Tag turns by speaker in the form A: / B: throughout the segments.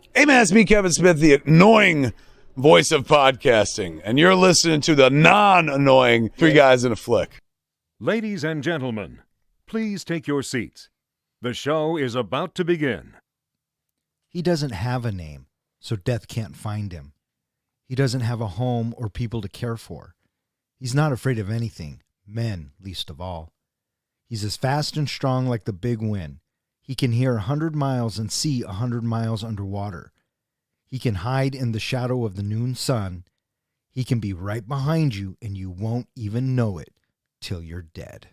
A: Hey man, it's me, Kevin Smith, the annoying voice of podcasting, and you're listening to the non-annoying Three Guys in a Flick.
B: Ladies and gentlemen, please take your seats. The show is about to begin.
C: He doesn't have a name, so death can't find him. He doesn't have a home or people to care for. He's not afraid of anything, men least of all. He's as fast and strong like the big wind. He can hear 100 miles and see 100 miles underwater. He can hide in the shadow of the noon sun. He can be right behind you and you won't even know it till you're dead.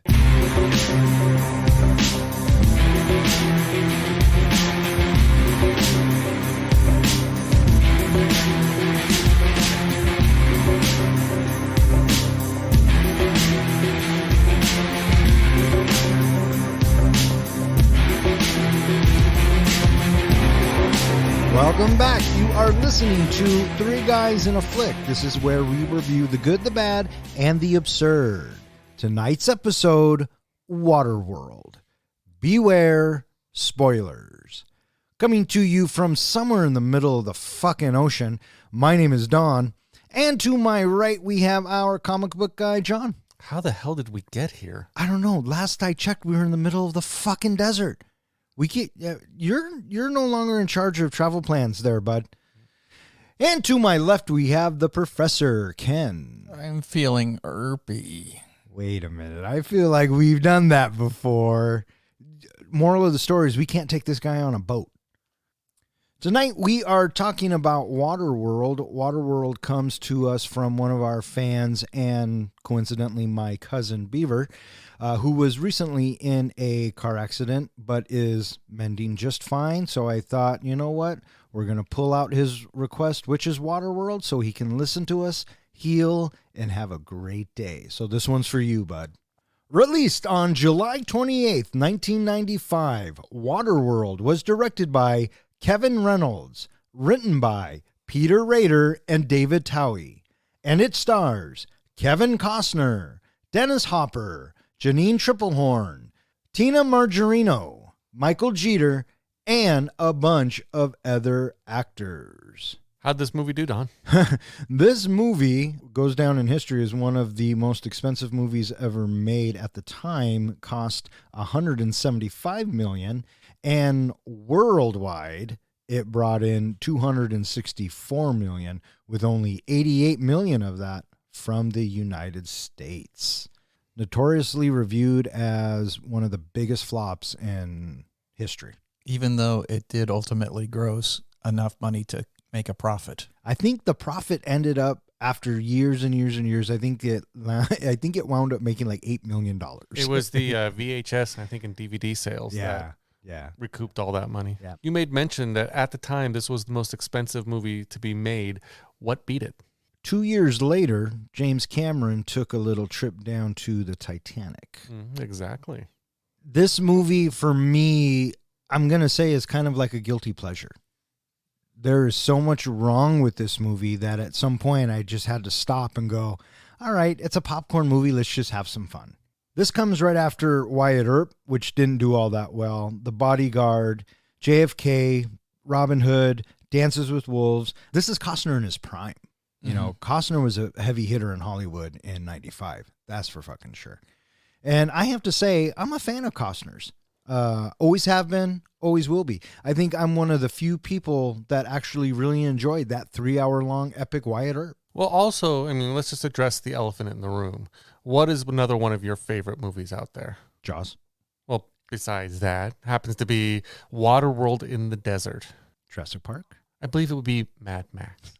C: Welcome back. You are listening to Three Guys in a Flick. This is where we review the good, the bad, and the absurd. Tonight's episode, Waterworld. Beware spoilers. Coming to you from somewhere in the middle of the fucking ocean, my name is Don, and to my right we have our comic book guy, John.
D: How the hell did we get here?
C: I don't know. Last I checked, we were in the middle of the fucking desert. You're no longer in charge of travel plans there, bud. And to my left, we have the Professor, Ken.
D: I'm feeling irpy.
C: Wait a minute. I feel like we've done that before. Moral of the story is we can't take this guy on a boat. Tonight, we are talking about Waterworld. Waterworld comes to us from one of our fans and, coincidentally, my cousin Beaver, who was recently in a car accident but is mending just fine. So I thought, you know what? We're going to pull out his request, which is Waterworld, so he can listen to us, heal, and have a great day. So this one's for you, bud. Released on July 28th, 1995, Waterworld was directed by Kevin Reynolds, written by Peter Rader and David Towie, and it stars Kevin Costner, Dennis Hopper, Janine Triplehorn, Tina Margarino, Michael Jeter, and a bunch of other actors.
D: How'd this movie do, Don?
C: This movie goes down in history as one of the most expensive movies ever made at the time, cost $175 million, and worldwide it brought in $264 million, with only $88 million of that from the United States. Notoriously reviewed as one of the biggest flops in history.
E: Even though it did ultimately gross enough money to make a profit.
C: I think the profit ended up, after years and years and years, I think it wound up making like $8 million.
D: It was the VHS, I think, and DVD sales that recouped all that money.
C: Yeah.
D: You made mention that at the time, this was the most expensive movie to be made. What beat it?
C: 2 years later, James Cameron took a little trip down to the Titanic.
D: Exactly.
C: This movie, for me, I'm going to say is kind of like a guilty pleasure. There is so much wrong with this movie that at some point I just had to stop and go, all right, it's a popcorn movie. Let's just have some fun. This comes right after Wyatt Earp, which didn't do all that well. The Bodyguard, JFK, Robin Hood, Dances with Wolves. This is Costner in his prime. You know, Costner was a heavy hitter in Hollywood in 95. That's for fucking sure. And I have to say, I'm a fan of Costner's. Always have been, always will be. I think I'm one of the few people that actually really enjoyed that 3-hour-long epic Wyatt Earp.
D: Well, also, I mean, let's just address the elephant in the room. What is another one of your favorite movies out there?
C: Jaws.
D: Well, besides that, happens to be Waterworld in the Desert.
C: Jurassic Park.
D: I believe it would be Mad Max.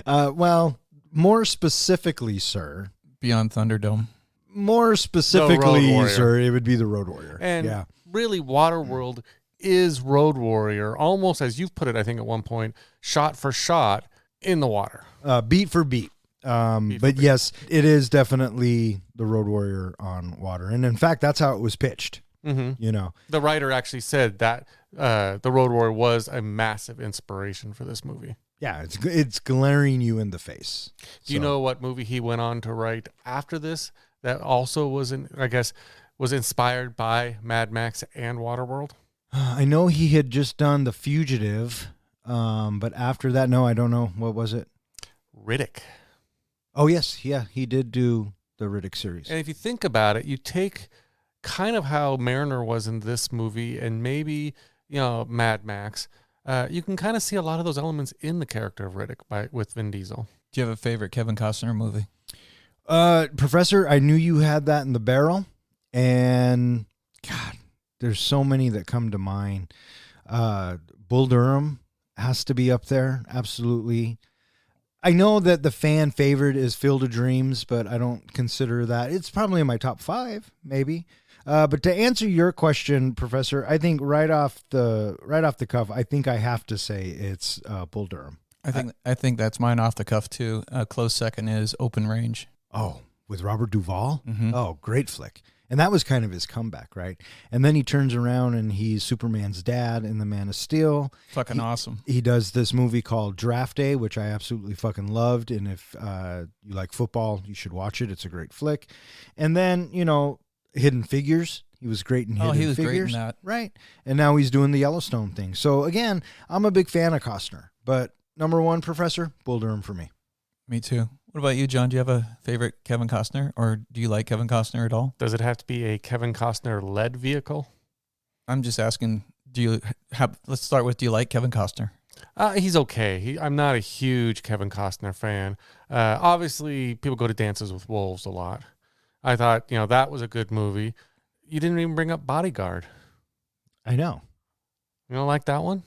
C: Well, more specifically, sir.
E: Beyond Thunderdome.
C: More specifically, sir, it would be the Road Warrior.
D: And really, Waterworld is Road Warrior, almost as you've put it, I think, at one point, shot for shot in the water.
C: Beat for beat. But yes, it is definitely the Road Warrior on water. And in fact, that's how it was pitched. You know,
D: the writer actually said that the Road Warrior was a massive inspiration for this movie.
C: Yeah, it's glaring you in the face.
D: Do you know what movie he went on to write after this that also was inspired by Mad Max and Waterworld?
C: I know he had just done The Fugitive. But after that, no, I don't know. What was it?
D: Riddick.
C: Oh, yes. Yeah, he did do the Riddick series.
D: And if you think about it, you take kind of how Mariner was in this movie and maybe, Mad Max. You can kind of see a lot of those elements in the character of Riddick with Vin Diesel.
E: Do you have a favorite Kevin Costner movie?
C: Professor, I knew you had that in the barrel. And, God, there's so many that come to mind. Bull Durham has to be up there. Absolutely. I know that the fan favorite is Field of Dreams, but I don't consider that. It's probably in my top 5, maybe. But to answer your question, Professor, I think right off the cuff, I think I have to say it's Bull Durham.
E: I think that's mine off the cuff too. A close second is Open Range.
C: Oh, with Robert Duvall?
E: Mm-hmm.
C: Oh, great flick. And that was kind of his comeback, right? And then he turns around and he's Superman's dad in The Man of Steel.
E: Fucking awesome.
C: He does this movie called Draft Day, which I absolutely fucking loved. And if you like football, you should watch it. It's a great flick. And then, Hidden Figures. He was great in Hidden Figures.
E: He was great in that.
C: Right. And now he's doing the Yellowstone thing. So again, I'm a big fan of Costner. But number 1, Professor, Bull Durham for me.
E: Me too. What about you, John? Do you have a favorite Kevin Costner, or do you like Kevin Costner at all?
D: Does it have to be a Kevin Costner-led vehicle?
E: I'm just asking, let's start with, do you like Kevin Costner?
D: He's okay. I'm not a huge Kevin Costner fan. Obviously, people go to Dances with Wolves a lot. I thought, that was a good movie. You didn't even bring up Bodyguard.
C: I know.
D: You don't like that one?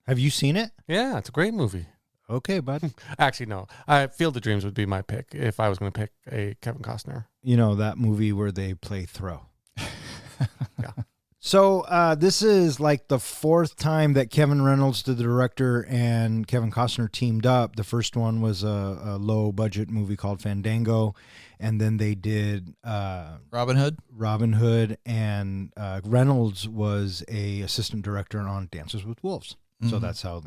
C: Have you seen it?
D: Yeah, it's a great movie.
C: Okay, bud.
D: Actually, no. Field of Dreams would be my pick if I was going to pick a Kevin Costner.
C: That movie where they play throw.
D: Yeah.
C: So this is like the 4th time that Kevin Reynolds, the director, and Kevin Costner teamed up. The first one was a low-budget movie called Fandango, and then they did
E: Robin Hood.
C: Robin Hood, and Reynolds was a assistant director on Dances with Wolves. So that's how,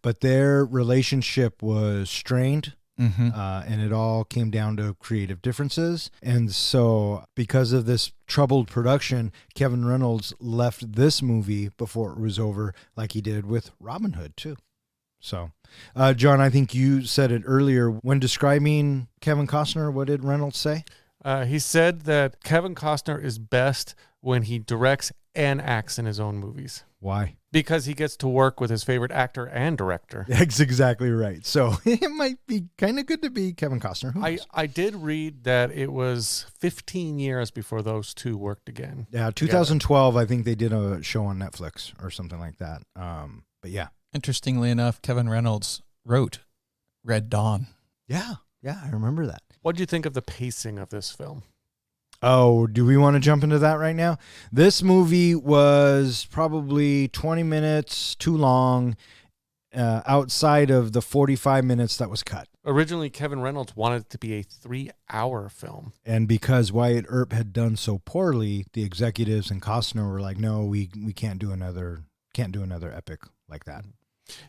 C: but their relationship was strained. And it all came down to creative differences. And so because of this troubled production, Kevin Reynolds left this movie before it was over, like he did with Robin Hood too. So, John, I think you said it earlier when describing Kevin Costner. What did Reynolds say?
D: He said that Kevin Costner is best when he directs and acts in his own movies.
C: Why?
D: Because he gets to work with his favorite actor and director.
C: That's exactly right. So it might be kind of good to be Kevin Costner. Who knows?
D: I did read that it was 15 years before those two worked again.
C: Yeah, 2012, I think they did a show on Netflix or something like that. But yeah.
E: Interestingly enough, Kevin Reynolds wrote Red Dawn.
C: Yeah, I remember that.
D: What do you think of the pacing of this film?
C: Oh, do we want to jump into that right now? This movie was probably 20 minutes too long outside of the 45 minutes that was cut.
D: Originally, Kevin Reynolds wanted it to be a 3-hour film.
C: And because Wyatt Earp had done so poorly, the executives and Costner were like, no, we can't do another epic like that.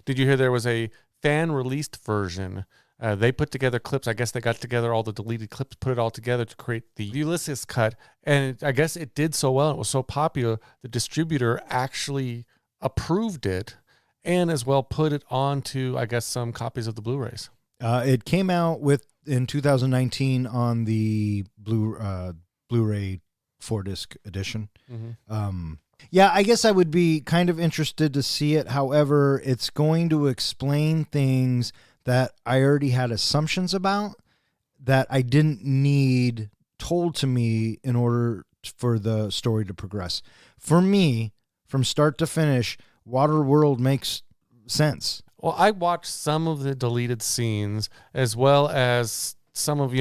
D: Did you hear there was a fan-released version? They put together clips. I guess they got together all the deleted clips, put it all together to create the Ulysses cut. And I guess it did so well. It was so popular. The distributor actually approved it and as well put it onto, I guess, some copies of the Blu-rays.
C: It came out in 2019 on the Blu-ray 4-disc edition.
D: Mm-hmm.
C: Yeah, I guess I would be kind of interested to see it. However, it's going to explain things that I already had assumptions about that I didn't need told to me in order for the story to progress. For me, from start to finish, Waterworld makes sense.
D: Well, I watched some of the deleted scenes as well as some of,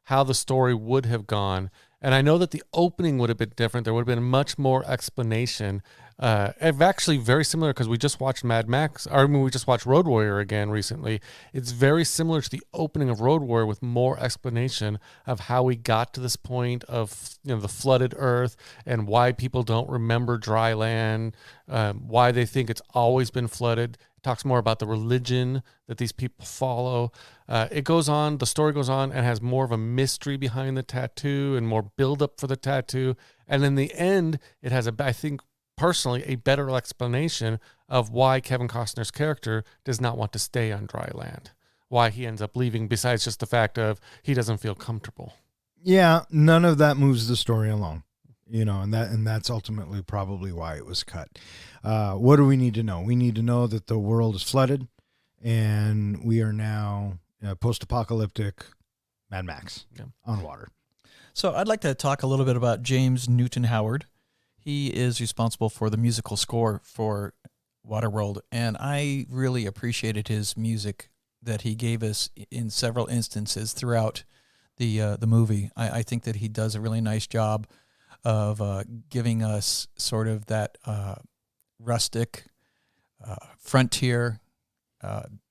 D: how the story would have gone. And I know that the opening would have been different. There would have been much more explanation. Actually very similar because we just watched we just watched Road Warrior again recently. It's very similar to the opening of Road Warrior with more explanation of how we got to this point of the flooded earth and why people don't remember dry land, why they think it's always been flooded. It talks more about the religion that these people follow. The story goes on and has more of a mystery behind the tattoo and more buildup for the tattoo. And in the end, it has I think, personally, a better explanation of why Kevin Costner's character does not want to stay on dry land, why he ends up leaving, besides just the fact of he doesn't feel comfortable.
C: Yeah, none of that moves the story along, and that's ultimately probably why it was cut. What do we need to know? We need to know that the world is flooded, and we are now post-apocalyptic Mad Max on water.
E: So I'd like to talk a little bit about James Newton Howard. He is responsible for the musical score for Waterworld, and I really appreciated his music that he gave us in several instances throughout the movie. I think that he does a really nice job of giving us sort of that rustic, frontier,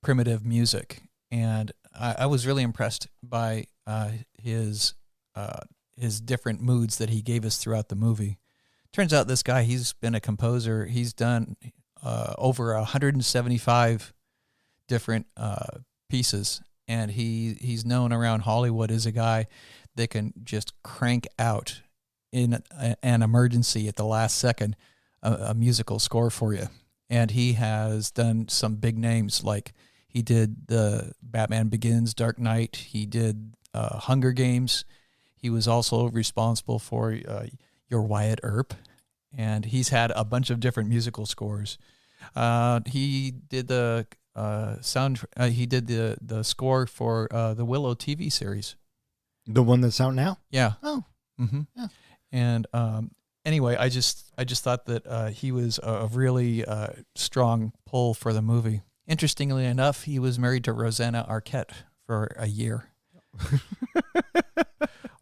E: primitive music, and I was really impressed by his different moods that he gave us throughout the movie. Turns out this guy, he's been a composer. He's done over 175 different pieces, and he's known around Hollywood as a guy that can just crank out in an emergency at the last second a musical score for you. And he has done some big names, like he did the Batman Begins, Dark Knight. He did Hunger Games. He was also responsible for Your Wyatt Earp, and he's had a bunch of different musical scores. He did the He did the score for the Willow TV series.
C: The one that's out now?
E: Yeah.
C: Oh.
E: Mm-hmm.
C: Yeah.
E: And anyway, I just thought that he was a really strong pull for the movie. Interestingly enough, he was married to Rosanna Arquette for a year.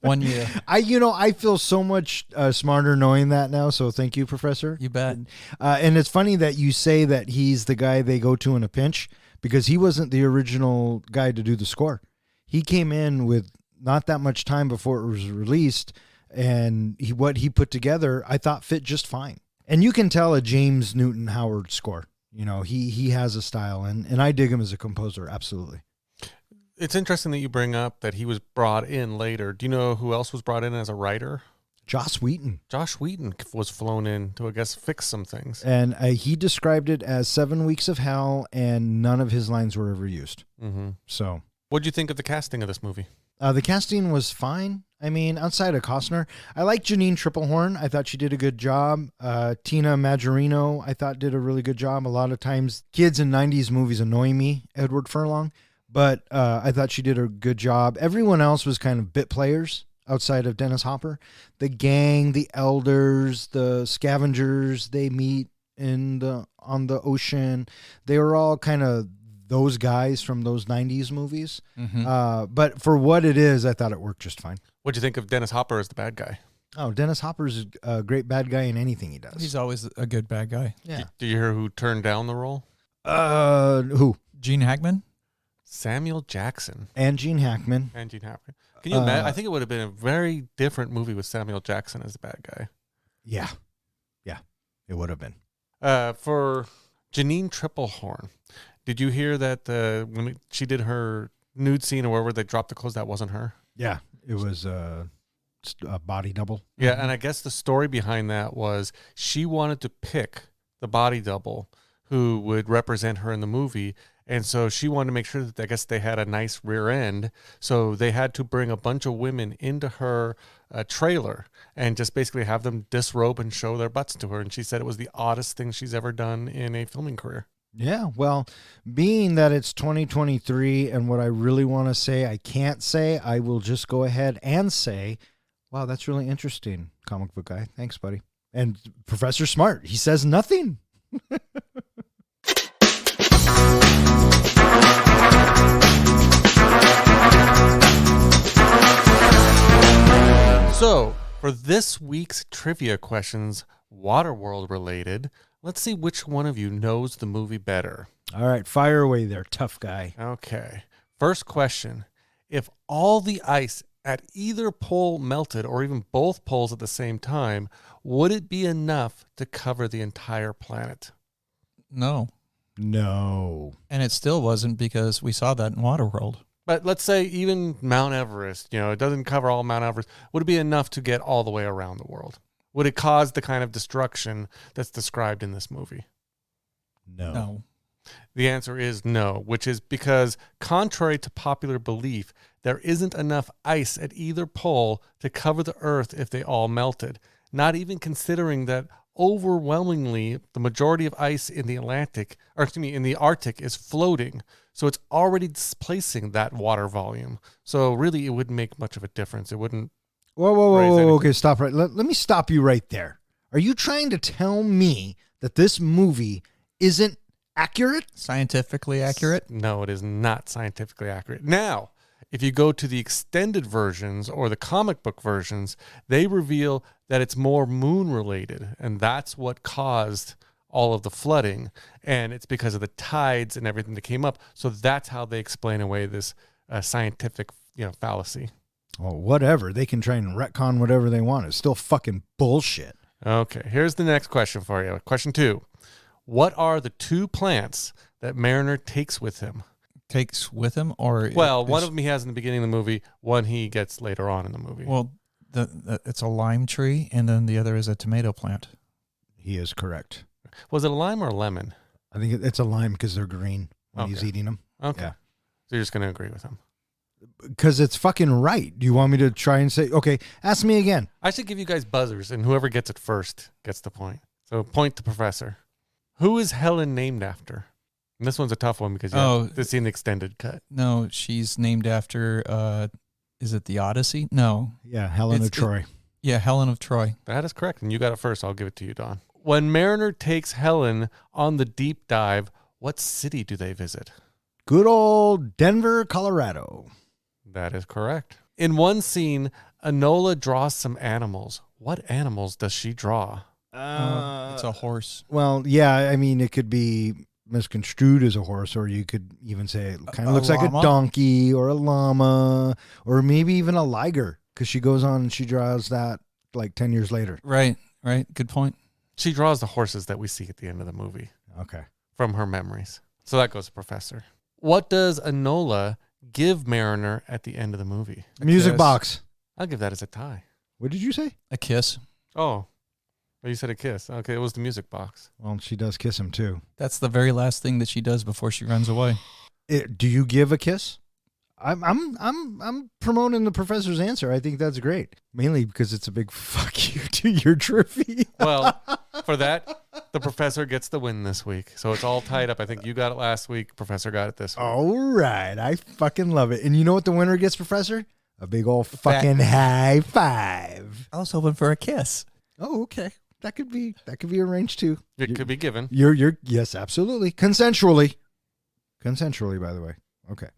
E: 1 year.
C: I feel so much smarter knowing that now. So thank you, Professor.
E: You bet.
C: And it's funny that you say that he's the guy they go to in a pinch, because he wasn't the original guy to do the score. He came in with not that much time before it was released, and what he put together, I thought fit just fine. And you can tell a James Newton Howard score. He has a style, and I dig him as a composer. Absolutely.
D: It's interesting that you bring up that he was brought in later. Do you know who else was brought in as a writer?
C: Joss Whedon.
D: Josh Whedon was flown in to, I guess, fix some things.
C: And he described it as 7 weeks of hell, and none of his lines were ever used.
D: Mm-hmm.
C: So,
D: what did you think of the casting of this movie?
C: The casting was fine. I mean, outside of Costner, I like Janine Triplehorn. I thought she did a good job. Tina Majorino, I thought, did a really good job. A lot of times, kids in 90s movies annoy me, Edward Furlong. But I thought she did a good job. Everyone else was kind of bit players outside of Dennis Hopper. The gang, the elders, the scavengers they meet on the ocean, they were all kind of those guys from those 90s movies.
E: Mm-hmm.
C: But for what it is, I thought it worked just fine.
D: What'd you think of Dennis Hopper as the bad guy?
C: Oh, Dennis Hopper's a great bad guy in anything he does.
E: He's always a good bad guy.
C: Yeah.
D: Did you hear who turned down the role?
C: Who?
E: Gene Hackman?
D: Samuel Jackson.
C: And Gene Hackman.
D: And Gene Hackman. Can you imagine? I think it would have been a very different movie with Samuel Jackson as the bad guy.
C: Yeah. Yeah, it would have been.
D: For Janine Triplehorn, did you hear that when she did her nude scene or wherever they dropped the clothes, that wasn't her?
C: Yeah, it was a body double.
D: Yeah, and I guess the story behind that was she wanted to pick the body double who would represent her in the movie. And so she wanted to make sure that, I guess, they had a nice rear end. So they had to bring a bunch of women into her trailer and just basically have them disrobe and show their butts to her. And she said it was the oddest thing she's ever done in a filming career.
C: Yeah, well, being that it's 2023 and what I really want to say, I can't say, I will just go ahead and say, wow, that's really interesting, comic book guy. Thanks, buddy. And Professor Smart, he says nothing.
D: So, for this week's trivia questions, Waterworld related, let's see which one of you knows the movie better.
C: All right, fire away there, tough guy.
D: Okay. First question. If all the ice at either pole melted, or even both poles at the same time, would it be enough to cover the entire planet?
E: No.
C: No.
E: And it still wasn't, because we saw that in Waterworld.
D: But let's say even Mount Everest, it doesn't cover all Mount Everest. Would it be enough to get all the way around the world? Would it cause the kind of destruction that's described in this movie?
E: No.
D: The answer is no, which is because, contrary to popular belief, there isn't enough ice at either pole to cover the Earth if they all melted, not even considering that overwhelmingly the majority of ice in the in the Arctic is floating, so it's already displacing that water volume. So really, it wouldn't make much of a difference. It wouldn't.
C: Whoa. Okay, stop right. Let me stop you right there. Are you trying to tell me that this movie isn't accurate?
E: Scientifically accurate?
D: No, it is not scientifically accurate. Now, if you go to the extended versions or the comic book versions, they reveal that it's more moon related, and that's what caused all of the flooding, and it's because of the tides and everything that came up. So that's how they explain away this scientific, fallacy.
C: Well, whatever. They can try and retcon whatever they want. It's still fucking bullshit.
D: Okay, here's the next question for you. Question 2. What are the 2 plants that Mariner takes with him?
E: Takes with him, or
D: one of them he has in the beginning of the movie, one he gets later on in the movie.
E: Well, it's a lime tree, and then the other is a tomato plant.
C: He is correct.
D: Was it a lime or a lemon?
C: I think it's a lime because they're green when he's eating them.
D: Okay.
C: Yeah.
D: So you're just going to agree with him.
C: Because it's fucking right. Do you want me to try and say, okay, ask me again?
D: I should give you guys buzzers, and whoever gets it first gets the point. So point to Professor. Who is Helen named after? And this one's a tough one because it's in the extended cut.
E: No, she's named after, is it the Odyssey? No.
C: Yeah, Helen of Troy.
E: Helen of Troy.
D: That is correct, and you got it first. I'll give it to you, Don. When Mariner takes Helen on the deep dive, what city do they visit?
C: Good old Denver, Colorado.
D: That is correct. In one scene, Enola draws some animals. What animals does she draw?
E: It's a horse.
C: Well, yeah, I mean, it could be misconstrued as a horse, or you could even say it kind of looks like a donkey or a llama, or maybe even a liger, because she goes on and she draws that like 10 years later.
E: Right. Good point.
D: She draws the horses that we see at the end of the movie.
C: Okay.
D: From her memories. So that goes to Professor. What does Enola give Mariner at the end of the movie?
C: Music box.
D: I'll give that as a tie.
C: What did you say?
E: A kiss.
D: Oh, you said a kiss. Okay, it was the music box.
C: Well, she does kiss him too.
E: That's the very last thing that she does before she runs away.
C: Do you give a kiss? I'm promoting the professor's answer. I think that's great. Mainly because it's a big fuck you to your trivia.
D: Well, for that, the professor gets the win this week. So it's all tied up. I think you got it last week. Professor got it this week.
C: All right. I fucking love it. And you know what the winner gets, Professor? A big old fucking high five.
E: I was hoping for a kiss.
C: Oh, okay. That could be arranged too.
D: It could be given.
C: You're yes, absolutely. Consensually, by the way. Okay.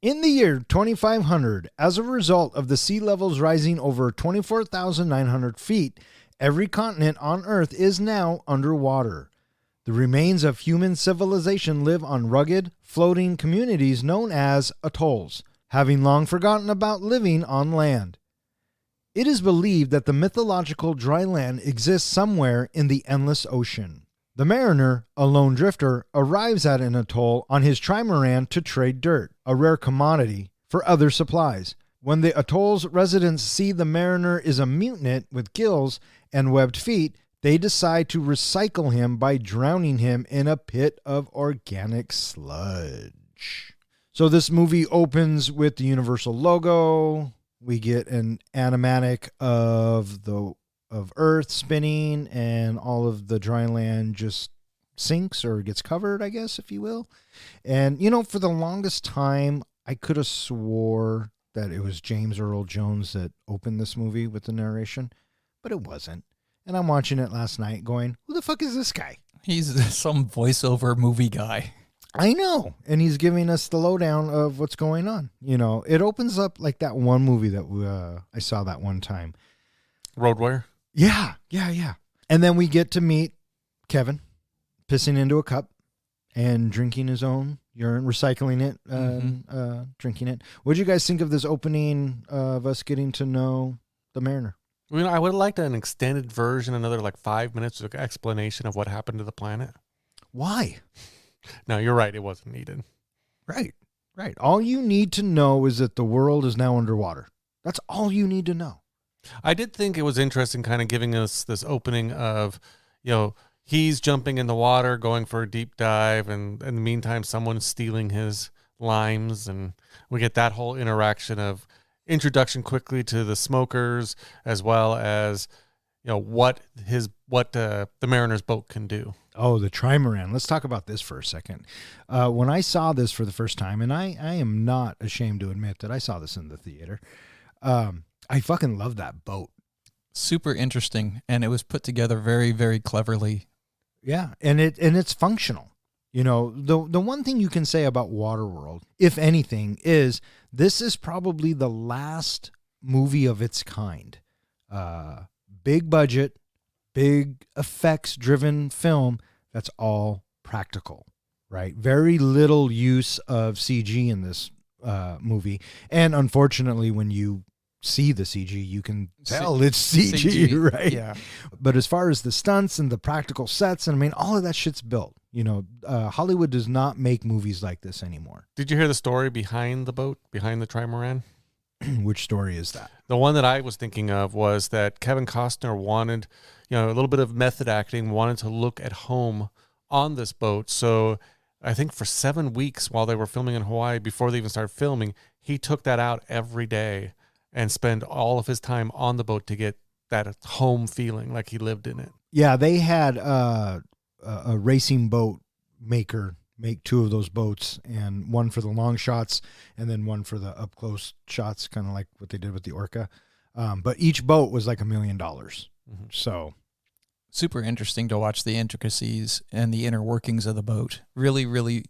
C: In the year 2500, as a result of the sea levels rising over 24,900 feet, every continent on Earth is now underwater. The remains of human civilization live on rugged, floating communities known as atolls, having long forgotten about living on land. It is believed that the mythological dry land exists somewhere in the endless ocean. The mariner, a lone drifter, arrives at an atoll on his trimaran to trade dirt, a rare commodity, for other supplies. When the atoll's residents see the mariner is a mutant with gills and webbed feet, they decide to recycle him by drowning him in a pit of organic sludge. So this movie opens with the Universal logo. We get an animatic of Earth spinning, and all of the dry land just sinks or gets covered, I guess, if you will. And, for the longest time, I could have swore that it was James Earl Jones that opened this movie with the narration, but it wasn't. And I'm watching it last night going, who the fuck is this guy?
E: He's some voiceover movie guy.
C: I know. And he's giving us the lowdown of what's going on. It opens up like that one movie that I saw that one time.
D: Road Warrior?
C: Yeah. And then we get to meet Kevin pissing into a cup and drinking his own urine, recycling it, drinking it. What did you guys think of this opening of us getting to know the mariner?
D: I would have liked an extended version, another 5 minutes of explanation of what happened to the planet.
C: Why?
D: No, you're right. It wasn't needed.
C: Right. All you need to know is that the world is now underwater. That's all you need to know.
D: I did think it was interesting kind of giving us this opening of, he's jumping in the water, going for a deep dive, and in the meantime, someone's stealing his limes, and we get that whole interaction of introduction quickly to the smokers, as well as what the Mariner's boat can do.
C: Oh, the trimaran. Let's talk about this for a second. When I saw this for the first time, and I am not ashamed to admit that I saw this in the theater, I fucking love that boat.
E: Super interesting, and it was put together very, very cleverly.
C: Yeah, and it's functional. The one thing you can say about Waterworld, if anything, is this is probably the last movie of its kind. Big budget, big effects-driven film that's all practical, right? Very little use of CG in this movie. And unfortunately, when you see the CG, you can tell it's CG, right?
E: Yeah.
C: But as far as the stunts and the practical sets, and I mean, all of that shit's built. Hollywood does not make movies like this anymore.
D: Did you hear the story behind the boat, behind the trimaran?
C: Which story is that?
D: The one that I was thinking of was that Kevin Costner wanted, a little bit of method acting, wanted to look at home on this boat. So I think for 7 weeks while they were filming in Hawaii, before they even started filming, he took that out every day and spent all of his time on the boat to get that home feeling like he lived in it.
C: Yeah, they had a racing boat maker make 2 of those boats, and one for the long shots and then one for the up close shots, kind of like what they did with the Orca. But each boat was like $1 million. Mm-hmm. So
E: super interesting to watch the intricacies and the inner workings of the boat. Really, really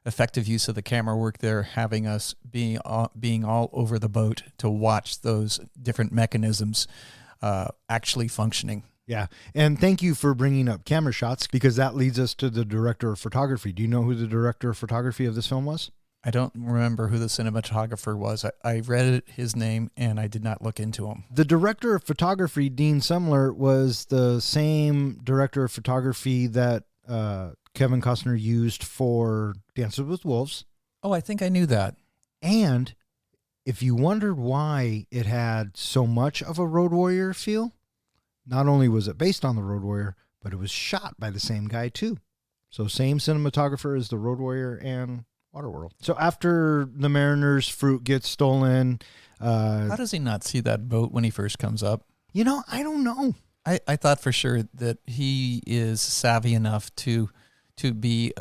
E: effective use of the camera work there, having us being all over the boat to watch those different mechanisms actually functioning.
C: Yeah, and thank you for bringing up camera shots, because that leads us to the director of photography. Do you know who the director of photography of this film was?
E: I don't remember who the cinematographer was. I read his name, and I did not look into him.
C: The director of photography, Dean Sumler, was the same director of photography that Kevin Costner used for Dances with Wolves.
E: Oh, I think I knew that.
C: And if you wondered why it had so much of a Road Warrior feel, not only was it based on the Road Warrior, but it was shot by the same guy too. So same cinematographer as the Road Warrior and Waterworld. So after the Mariner's fruit gets stolen...
E: how does he not see that boat when he first comes up?
C: I don't know.
E: I thought for sure that he is savvy enough to be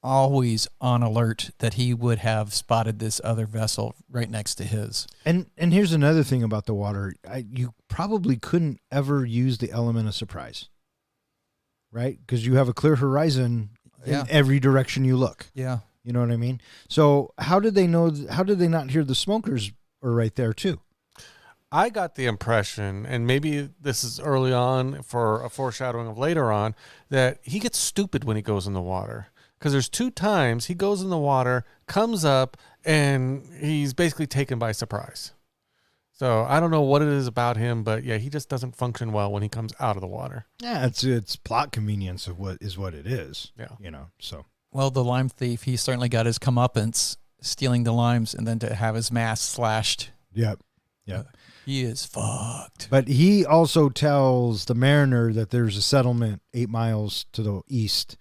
E: always on alert, that he would have spotted this other vessel right next to his.
C: And here's another thing about the water. You probably couldn't ever use the element of surprise, right? Because you have a clear horizon in every direction you look.
E: Yeah.
C: You know what I mean? So how did they know? How did they not hear the smokers are right there too?
D: I got the impression, and maybe this is early on for a foreshadowing of later on, that he gets stupid when he goes in the water. Because there's 2 times he goes in the water, comes up, and he's basically taken by surprise. So I don't know what it is about him, but yeah, he just doesn't function well when he comes out of the water.
C: Yeah, it's plot convenience of what it is.
D: Yeah.
C: So.
E: Well, the lime thief, he certainly got his comeuppance stealing the limes, and then to have his mask slashed.
C: Yep.
E: He is fucked.
C: But he also tells the Mariner that there's a settlement 8 miles to the east,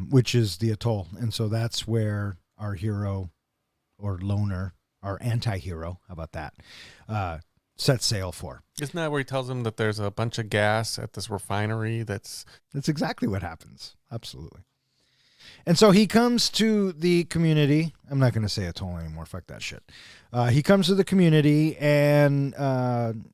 C: which is the atoll. And so that's where our hero or loner, our anti-hero, how about that, sets sail for.
D: Isn't that where he tells him that there's a bunch of gas at this refinery? That's
C: exactly what happens. Absolutely. And so he comes to the community. I'm not going to say atoll anymore. Fuck that shit. He comes to the community, and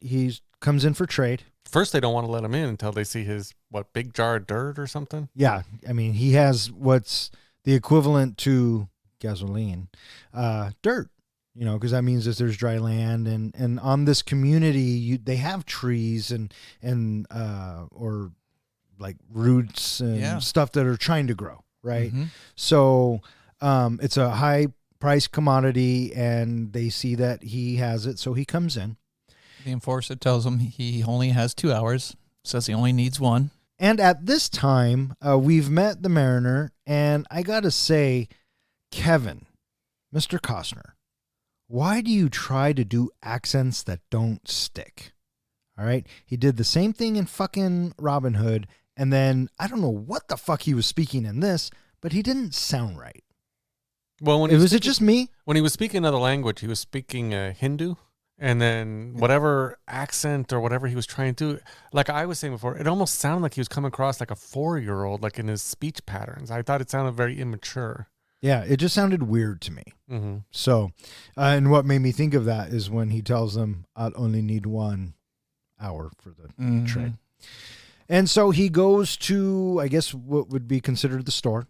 C: he comes in for trade.
D: First, they don't want to let him in until they see his, big jar of dirt or something?
C: Yeah. I mean, he has what's the equivalent to gasoline, dirt, because that means that there's dry land. And on this community, they have trees and or like roots and stuff that are trying to grow. Right. Mm-hmm. So it's a high price commodity, and they see that he has it. So he comes in.
E: The enforcer tells him he only has 2 hours, says he only needs 1.
C: And at this time, we've met the Mariner. And I got to say, Kevin, Mr. Costner, why do you try to do accents that don't stick? All right. He did the same thing in fucking Robin Hood, And then I don't know what the fuck he was speaking in this, but he didn't sound right.
D: Well, when
C: Was it just me?
D: When he was speaking another language, he was speaking Hindu, and then whatever accent or whatever he was trying to do, like I was saying before, it almost sounded like he was coming across like a 4-year-old, like in his speech patterns. I thought it sounded very immature.
C: Yeah, it just sounded weird to me.
D: Mm-hmm.
C: So, and what made me think of that is when he tells them, I'll only need 1 hour for the trade. And so he goes to, I guess, what would be considered the store.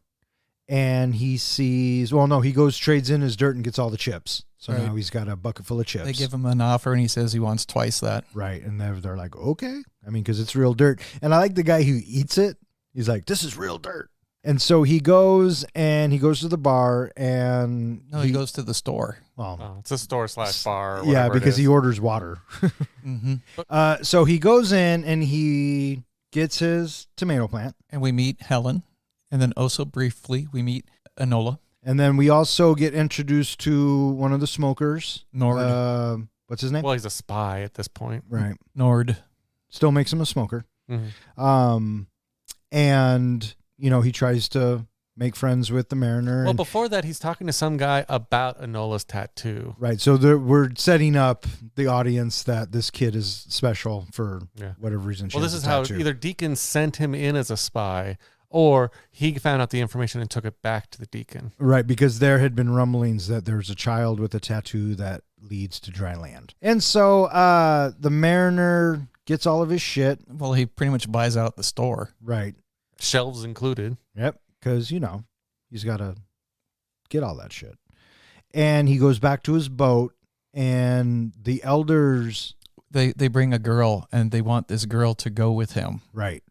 C: And he sees, he goes, trades in his dirt and gets all the chips. So now he's got a bucket full of chips.
E: They give him an offer and he says he wants twice that.
C: Right. And they're like, okay. I mean, because it's real dirt. And I like the guy who eats it. He's like, this is real dirt. And so he goes to the bar and...
E: No, he goes to the store.
D: Well, it's a store/bar.
C: Yeah, because he orders water. So he goes in and he gets his tomato plant.
E: And we meet Helen. And then also briefly, we meet Enola.
C: And then we also get introduced to one of the smokers.
E: Nord.
C: What's his name?
D: Well, he's a spy at this point.
C: Right.
E: Nord.
C: Still makes him a smoker.
D: Mm-hmm.
C: And, he tries to make friends with the mariner.
D: Well, before that, he's talking to some guy about Enola's tattoo.
C: Right. So we're setting up the audience that this kid is special for whatever reason.
D: Well, this is how either Deacon sent him in as a spy, or he found out the information and took it back to the deacon.
C: Right, because there had been rumblings that there's a child with a tattoo that leads to dry land. And so the mariner gets all of his shit.
E: Well, he pretty much buys out the store.
C: Right.
D: Shelves included.
C: Yep, because, he's got to get all that shit. And he goes back to his boat, and the elders...
E: They bring a girl, and they want this girl to go with him.
C: Right.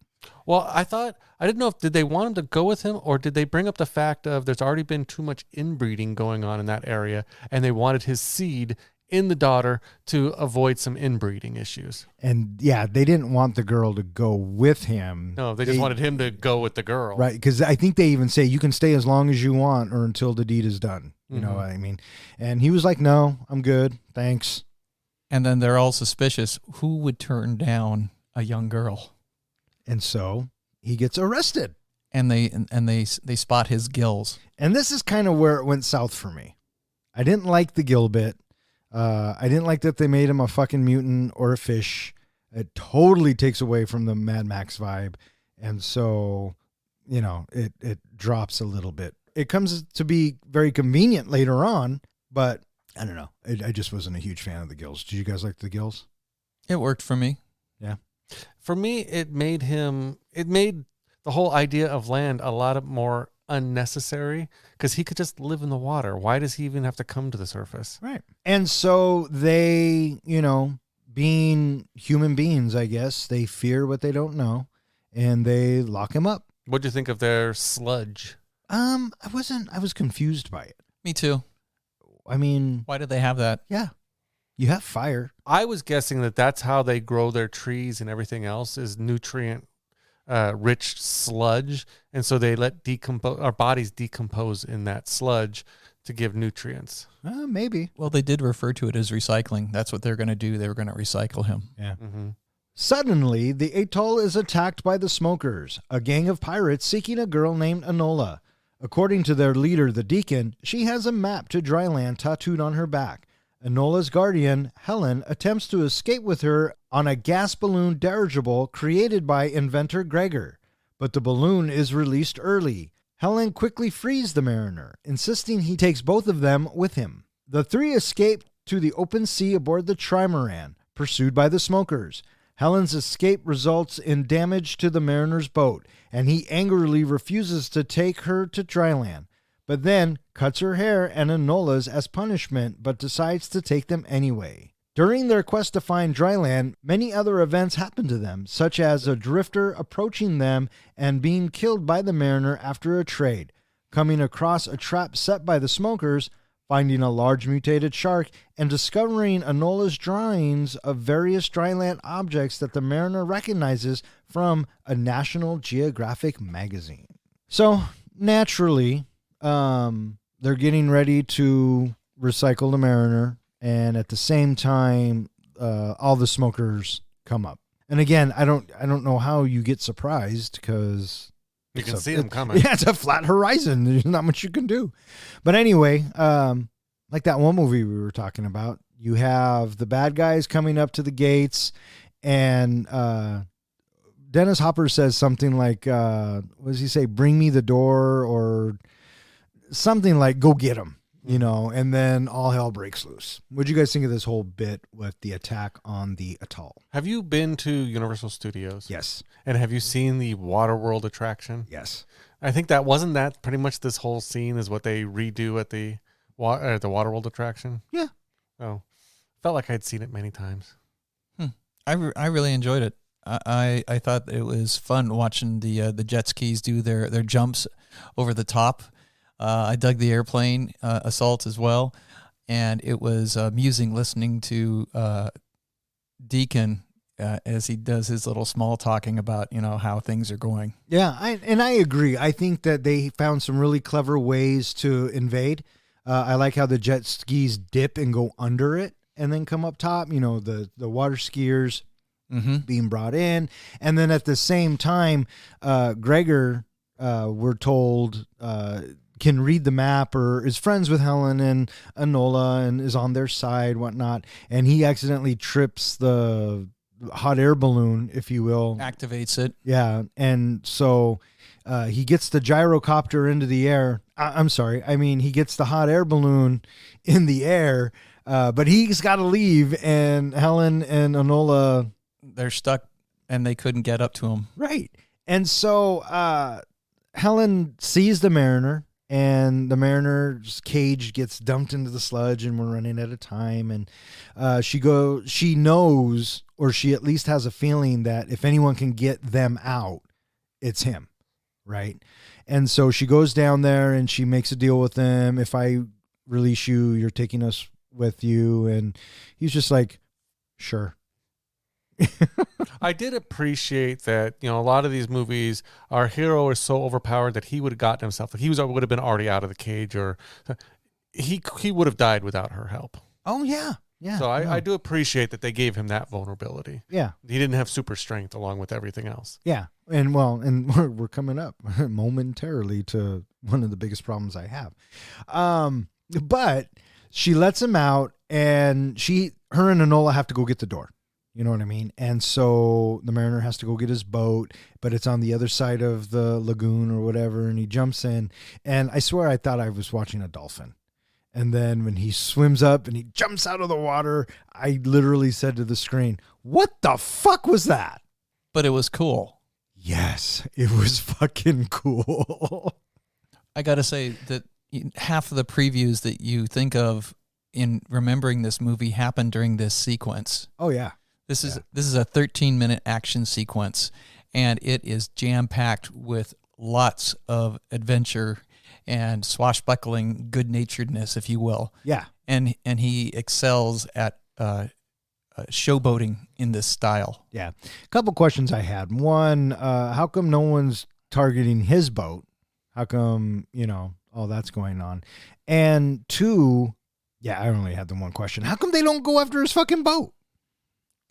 D: Well, I didn't know did they want him to go with him, or did they bring up the fact of there's already been too much inbreeding going on in that area, and they wanted his seed in the daughter to avoid some inbreeding issues.
C: And they didn't want the girl to go with him.
D: No, they just wanted him to go with the girl.
C: Right, because I think they even say you can stay as long as you want or until the deed is done. You know what I mean? And he was like, no, I'm good. Thanks.
E: And then they're all suspicious. Who would turn down a young girl?
C: And so he gets arrested.
E: And they spot his gills.
C: And this is kind of where it went south for me. I didn't like the gill bit. I didn't like that they made him a fucking mutant or a fish. It totally takes away from the Mad Max vibe. And so, it drops a little bit. It comes to be very convenient later on, but I don't know. I just wasn't a huge fan of the gills. Did you guys like the gills?
E: It worked for me.
C: Yeah.
D: For me, it made the whole idea of land a lot more unnecessary because he could just live in the water. Why does he even have to come to the surface?
C: Right. And so they, being human beings, I guess, they fear what they don't know and they lock him up.
D: What'd you think of their sludge?
C: I was confused by it.
E: Me too.
C: I mean,
E: why did they have that?
C: Yeah. You have fire.
D: I was guessing that that's how they grow their trees and everything else is nutrient rich sludge. And so they let our bodies decompose in that sludge to give nutrients.
C: Maybe.
E: Well, they did refer to it as recycling. That's what they're going to do. They were going to recycle him.
C: Yeah.
D: Mm-hmm.
C: Suddenly, the atoll is attacked by the smokers, a gang of pirates seeking a girl named Enola. According to their leader, the deacon, she has a map to dry land tattooed on her back. Enola's guardian, Helen, attempts to escape with her on a gas balloon dirigible created by inventor Gregor, but the balloon is released early. Helen quickly frees the mariner, insisting he takes both of them with him. The three escape to the open sea aboard the trimaran, pursued by the smokers. Helen's escape results in damage to the mariner's boat, and he angrily refuses to take her to dry land, but then cuts her hair and Enola's as punishment, but decides to take them anyway. During their quest to find dry land, many other events happen to them, such as a drifter approaching them and being killed by the mariner after a trade, coming across a trap set by the smokers, finding a large mutated shark, and discovering Enola's drawings of various dryland objects that the mariner recognizes from a National Geographic magazine. So, naturally, they're getting ready to recycle the mariner, and at the same time, all the smokers come up. And again, I don't know how you get surprised because
D: You can see them coming.
C: Yeah, it's a flat horizon. There's not much you can do. But anyway, like that one movie we were talking about, you have the bad guys coming up to the gates, and Dennis Hopper says something like, what does he say? Bring me the door, or something like, go get him, you know, and then all hell breaks loose. What do you guys think of this whole bit with the attack on the atoll?
D: Have you been to Universal Studios?
C: Yes.
D: And have you seen the Waterworld attraction?
C: Yes.
D: I think that pretty much this whole scene is what they redo at the Waterworld attraction.
C: Yeah.
D: Oh, felt like I'd seen it many times.
E: I really enjoyed it. I thought it was fun watching the jet skis do their jumps over the top. I dug the airplane assault as well, and it was amusing listening to Deacon as he does his little small talking about, you know, how things are going.
C: Yeah, I agree. I think that they found some really clever ways to invade. I like how the jet skis dip and go under it and then come up top. You know, the water skiers being brought in. And then at the same time, Gregor, we're told, can read the map or is friends with Helen and Enola and is on their side, whatnot. And he accidentally trips the hot air balloon, if you will.
E: Activates it.
C: Yeah. And so he gets the gyrocopter into the air. I'm sorry. I mean, he gets the hot air balloon in the air, but he's got to leave. And Helen and Enola,
E: they're stuck and they couldn't get up to him.
C: Right. And so Helen sees the Mariner, and the Mariner's cage gets dumped into the sludge, and we're running out of time. And she knows, or she at least has a feeling that if anyone can get them out, it's him. Right. And so she goes down there and she makes a deal with him. If I release you, you're taking us with you. And he's just like, sure.
D: I did appreciate that, you know, a lot of these movies, our hero is so overpowered that he would have gotten himself, like he would have been already out of the cage, or he would have died without her help.
C: Oh, yeah. Yeah.
D: So I do appreciate that they gave him that vulnerability.
C: Yeah.
D: He didn't have super strength along with everything else.
C: Yeah. And we're coming up momentarily to one of the biggest problems I have. But she lets him out, and her and Enola have to go get the door. You know what I mean? And so the Mariner has to go get his boat, but it's on the other side of the lagoon or whatever, and he jumps in. And I swear I thought I was watching a dolphin. And then when he swims up and he jumps out of the water, I literally said to the screen, what the fuck was that?
E: But it was cool.
C: Yes, it was fucking cool.
E: I got to say that half of the previews that you think of in remembering this movie happened during this sequence.
C: Oh, yeah.
E: This is a 13-minute action sequence, and it is jam-packed with lots of adventure and swashbuckling good-naturedness, if you will.
C: Yeah.
E: And he excels at showboating in this style.
C: Yeah. A couple questions I had. One, how come no one's targeting his boat? How come, all that's going on? And two, yeah, I only had the one question. How come they don't go after his fucking boat?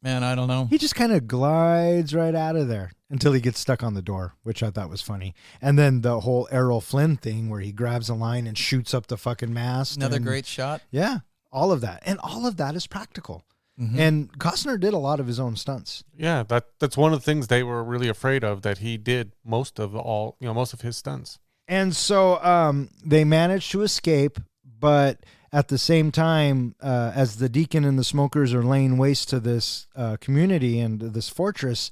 E: Man, I don't know.
C: He just kind of glides right out of there until he gets stuck on the door, which I thought was funny. And then the whole Errol Flynn thing where he grabs a line and shoots up the fucking mast.
E: Another great shot.
C: Yeah, all of that. And all of that is practical.
E: Mm-hmm.
C: And Costner did a lot of his own stunts.
D: Yeah, that's one of the things they were really afraid of, that he did most of his stunts.
C: And so they managed to escape, but at the same time, as the Deacon and the smokers are laying waste to this community and this fortress,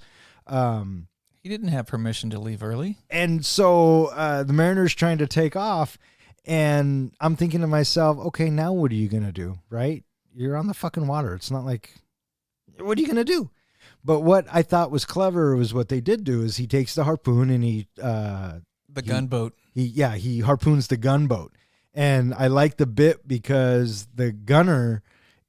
E: he didn't have permission to leave early.
C: And so the Mariner's trying to take off, and I'm thinking to myself, okay, now what are you going to do, right? You're on the fucking water. It's not like, what are you going to do? But what I thought was clever was what they did do is he takes the harpoon and he
E: gunboat.
C: He harpoons the gunboat. And I like the bit because the gunner,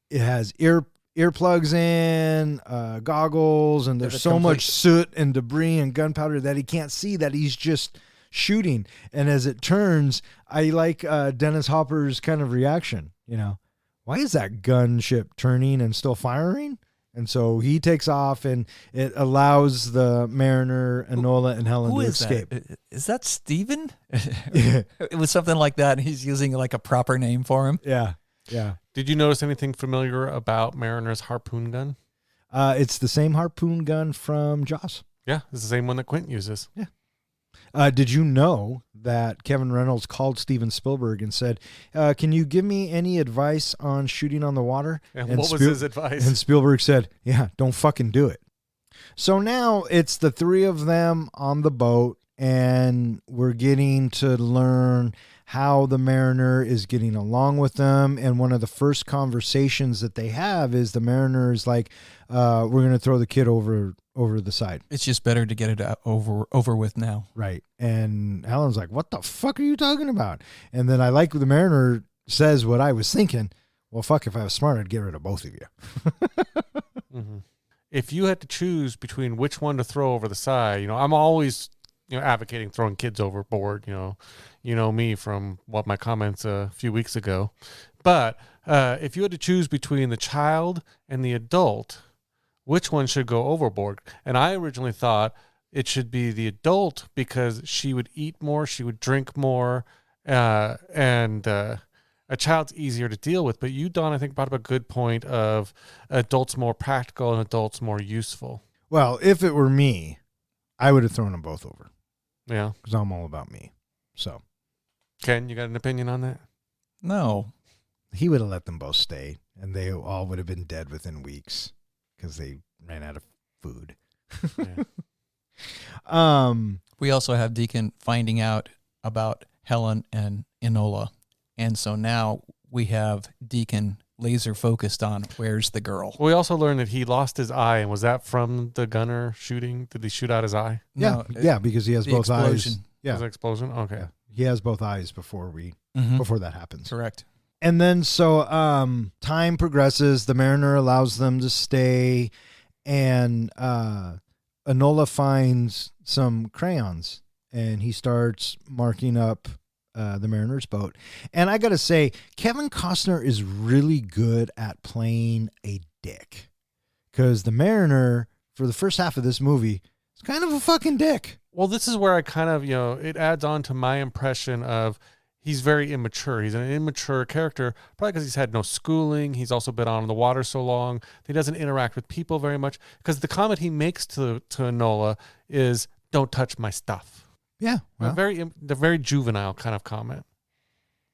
C: it has earplugs in, goggles, and there's so much soot and debris and gunpowder that he can't see that he's just shooting. And as it turns, I like Dennis Hopper's kind of reaction. Why is that gunship turning and still firing? And so he takes off, and it allows the Mariner, Enola, and Helen
E: Who
C: to
E: is
C: escape.
E: that? Is that Steven? It was something like that. And he's using like a proper name for him.
C: Yeah. Yeah.
D: Did you notice anything familiar about Mariner's harpoon gun?
C: It's the same harpoon gun from Jaws.
D: Yeah, it's the same one that Quint uses.
C: Did you know that Kevin Reynolds called Steven Spielberg and said, can you give me any advice on shooting on the water?
D: And what was his advice?
C: And Spielberg said, yeah, don't fucking do it. So now it's the three of them on the boat, and we're getting to learn how the Mariner is getting along with them. And one of the first conversations that they have is the Mariner is like, we're going to throw the kid over the side.
E: It's just better to get it over with now.
C: Right. And Helen's like, what the fuck are you talking about? And then I like the Mariner says what I was thinking. Well, fuck, if I was smart, I'd get rid of both of you.
D: Mm-hmm. If you had to choose between which one to throw over the side, I'm always, advocating throwing kids overboard, you know me from what my comments a few weeks ago. But if you had to choose between the child and the adult, which one should go overboard? And I originally thought it should be the adult because she would eat more, she would drink more, and a child's easier to deal with. But you, Don, I think brought up a good point of adults more practical and adults more useful.
C: Well, if it were me, I would have thrown them both over.
D: Yeah.
C: Because I'm all about me. So
D: Ken, you got an opinion on that?
E: No.
C: he would have let them both stay, and they all would have been dead within weeks because they ran out of food.
D: Yeah.
E: We also have Deacon finding out about Helen and Enola. And so now we have Deacon laser focused on where's the girl.
D: We also learned that he lost his eye, and was that from the gunner shooting? Did he shoot out his eye?
C: Yeah, yeah, because he has both eyes. Yeah,
D: Was it explosion? Okay.
C: yeah. He has both eyes before that happens.
E: Correct.
C: And then so time progresses. The Mariner allows them to stay, and Enola finds some crayons, and he starts marking up the Mariner's boat. And I got to say, Kevin Costner is really good at playing a dick, because the Mariner, for the first half of this movie, is kind of a fucking dick.
D: Well, this is where I kind of, it adds on to my impression of he's very immature. He's an immature character, probably because he's had no schooling. He's also been on the water so long. He doesn't interact with people very much. Because the comment he makes to Enola is, "Don't touch my stuff."
C: Yeah, well,
D: The very juvenile kind of comment.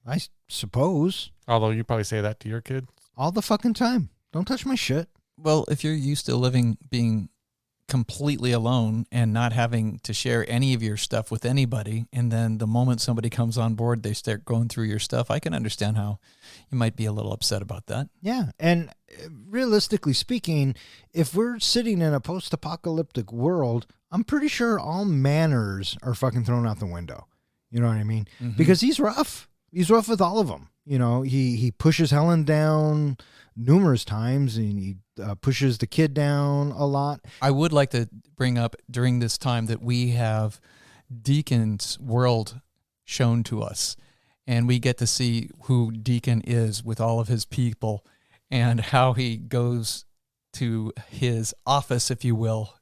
C: I suppose.
D: Although you probably say that to your kid.
C: All the fucking time. Don't touch my shit.
E: Well, if you're used to being completely alone and not having to share any of your stuff with anybody, and then the moment somebody comes on board, they start going through your stuff, I can understand how you might be a little upset about that.
C: Yeah, and realistically speaking, if we're sitting in a post-apocalyptic world, I'm pretty sure all manners are fucking thrown out the window. You know what I mean?
E: Mm-hmm.
C: Because he's rough. He's rough with all of them. He pushes Helen down numerous times, and he pushes the kid down a lot.
E: I would like to bring up during this time that we have Deacon's world shown to us, and we get to see who Deacon is with all of his people and how he goes to his office, if you will,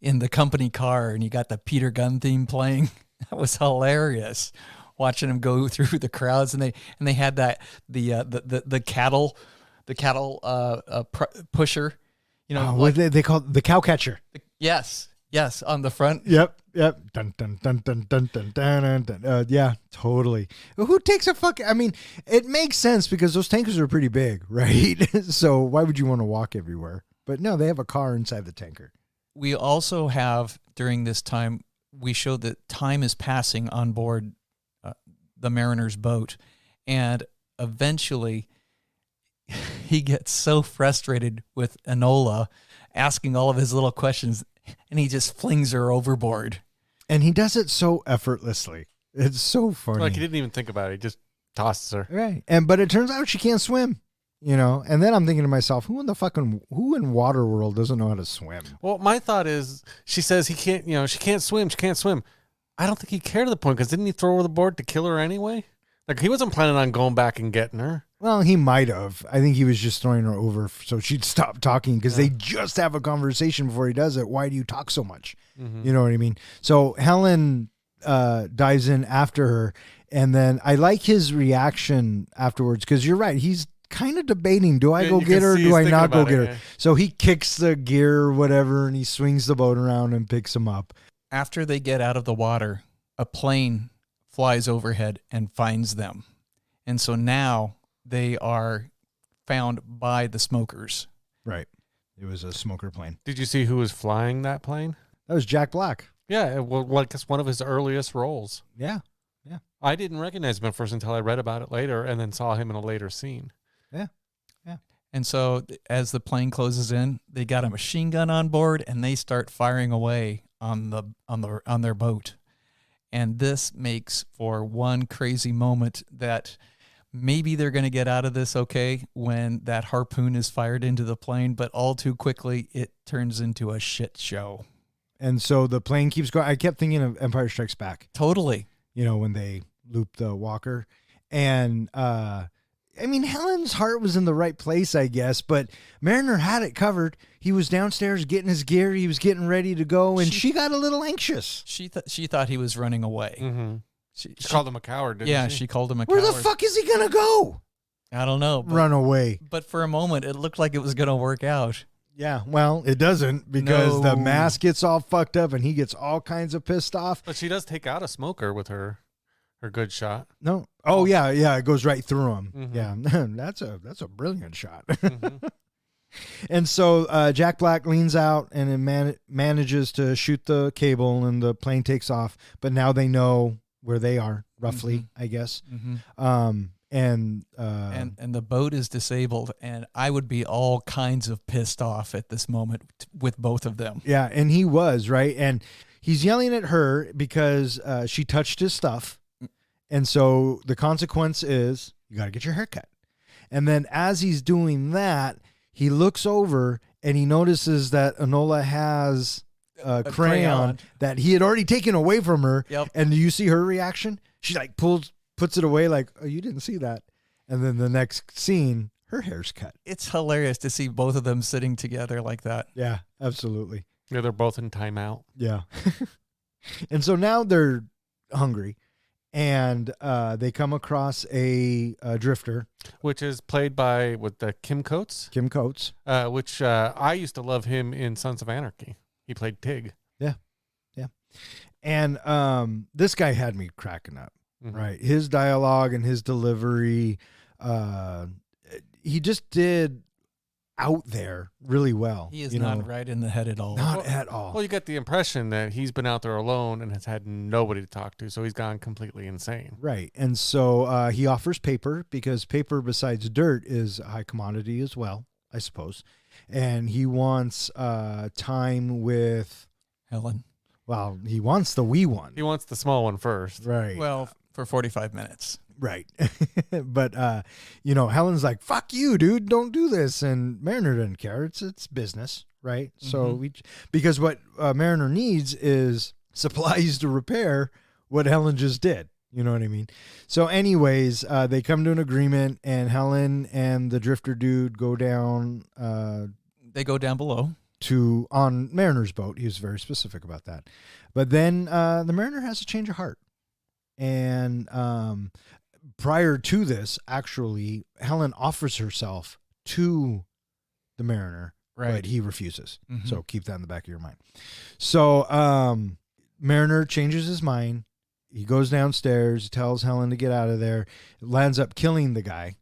E: in the company car, and you got the Peter Gunn theme playing. That was hilarious, watching him go through the crowds, and they had that the cattle pusher,
C: what they call it? The cow catcher.
E: Yes, on the front.
C: Yep. Dun dun dun dun dun dun dun dun. Yeah, totally. Who takes a fuck? I mean, it makes sense because those tankers are pretty big, right? So why would you want to walk everywhere? But no, they have a car inside the tanker.
E: We also have, during this time, we show that time is passing on board the Mariner's boat, and eventually he gets so frustrated with Enola asking all of his little questions, and he just flings her overboard.
C: And he does it so effortlessly. It's so funny.
D: Like he didn't even think about it. He just tosses her.
C: Right. But it turns out she can't swim. And then I'm thinking to myself, who in Waterworld doesn't know how to swim?
D: Well, my thought is, she says she can't swim. I don't think he cared to the point, because didn't he throw her overboard to kill her anyway? Like, he wasn't planning on going back and getting her.
C: Well, he might have. I think he was just throwing her over so she'd stop talking because they just have a conversation before he does it. Why do you talk so much?
D: Mm-hmm.
C: You know what I mean? So Helen dives in after her, and then I like his reaction afterwards because you're right. He's kind of debating, do I
D: Yeah,
C: go
D: you
C: get
D: can
C: her or
D: see
C: do
D: he's
C: I
D: thinking
C: not go
D: about
C: get
D: it,
C: her?
D: yeah.
C: So he kicks the gear or whatever, and he swings the boat around and picks him up.
E: After they get out of the water, a plane flies overhead and finds them. And so now they are found by the smokers.
C: Right. It was a smoker plane.
D: Did you see who was flying that plane?
C: That was Jack Black.
D: Yeah, well, I guess one of his earliest roles.
C: Yeah.
D: I didn't recognize him at first until I read about it later and then saw him in a later scene.
E: And so as the plane closes in, they got a machine gun on board and they start firing away on their boat. And this makes for one crazy moment that maybe they're going to get out of this okay when that harpoon is fired into the plane, but all too quickly it turns into a shit show.
C: And so the plane keeps going. I kept thinking of Empire Strikes Back,
E: Totally.
C: when they looped the walker. And, Helen's heart was in the right place, I guess, but Mariner had it covered. He was downstairs getting his gear. He was getting ready to go, and she got a little anxious.
E: She thought he was running away.
D: Mm-hmm.
E: She
D: She called him a coward, didn't she?
E: she called him a
C: Where
E: coward.
C: the fuck is he going to go?
E: I don't know. But,
C: Run away.
E: but for a moment, it looked like it was going to work out.
C: Yeah, well, it doesn't because the
E: No.
C: mask gets all fucked up and he gets all kinds of pissed off.
D: But she does take out a smoker with her good shot.
C: No. Oh, yeah, it goes right through him.
D: Mhm.
C: Yeah, that's a brilliant shot.
D: Mhm.
C: And so Jack Black leans out and it manages to shoot the cable and the plane takes off. But now they know where they are, roughly, I guess.
E: Mm-hmm.
C: And
E: the boat is disabled, and I would be all kinds of pissed off at this moment with both of them.
C: yeah, and he was, right? And he's yelling at her because she touched his stuff. And so the consequence is you got to get your hair cut. And then as he's doing that, he looks over and he notices that Enola has a crayon that he had already taken away from her.
E: Yep.
C: And do you see her reaction? She like puts it away like, oh, you didn't see that. And then the next scene, her hair's cut.
E: It's hilarious to see both of them sitting together like that.
C: Yeah, absolutely.
D: Yeah, they're both in timeout.
C: Yeah. And so now they're hungry and they come across a drifter,
D: Which is played by Kim Coates,
C: Kim Coates.
D: which I used to love him in Sons of Anarchy. He played Tig.
C: And this guy had me cracking up,
D: Mhm.
C: right? His dialogue and his delivery, he just did out there really well.
E: He is not right in the head at all.
C: Not at all.
D: Well, you get the impression that he's been out there alone and has had nobody to talk to, so he's gone completely insane.
C: Right. And so he offers paper because paper besides dirt is a high commodity as well, I suppose. And he wants time with,
E: Helen.
C: well, he wants the wee one.
D: He wants the small one first.
C: Right.
E: Well, for 45 minutes.
C: Right. But, Helen's like, fuck you, dude. Don't do this. And Mariner doesn't care. It's business. Right. So because what Mariner needs is supplies to repair what Helen just did. You know what I mean? So anyways, they come to an agreement and Helen and the drifter dude go down,
E: They go down below.
C: on Mariner's boat. He was very specific about that. But then the Mariner has a change of heart. And prior to this, actually, Helen offers herself to the Mariner, but he refuses.
E: Mhm.
C: So keep that in the back of your mind. So Mariner changes his mind. He goes downstairs, tells Helen to get out of there, lands up killing the guy.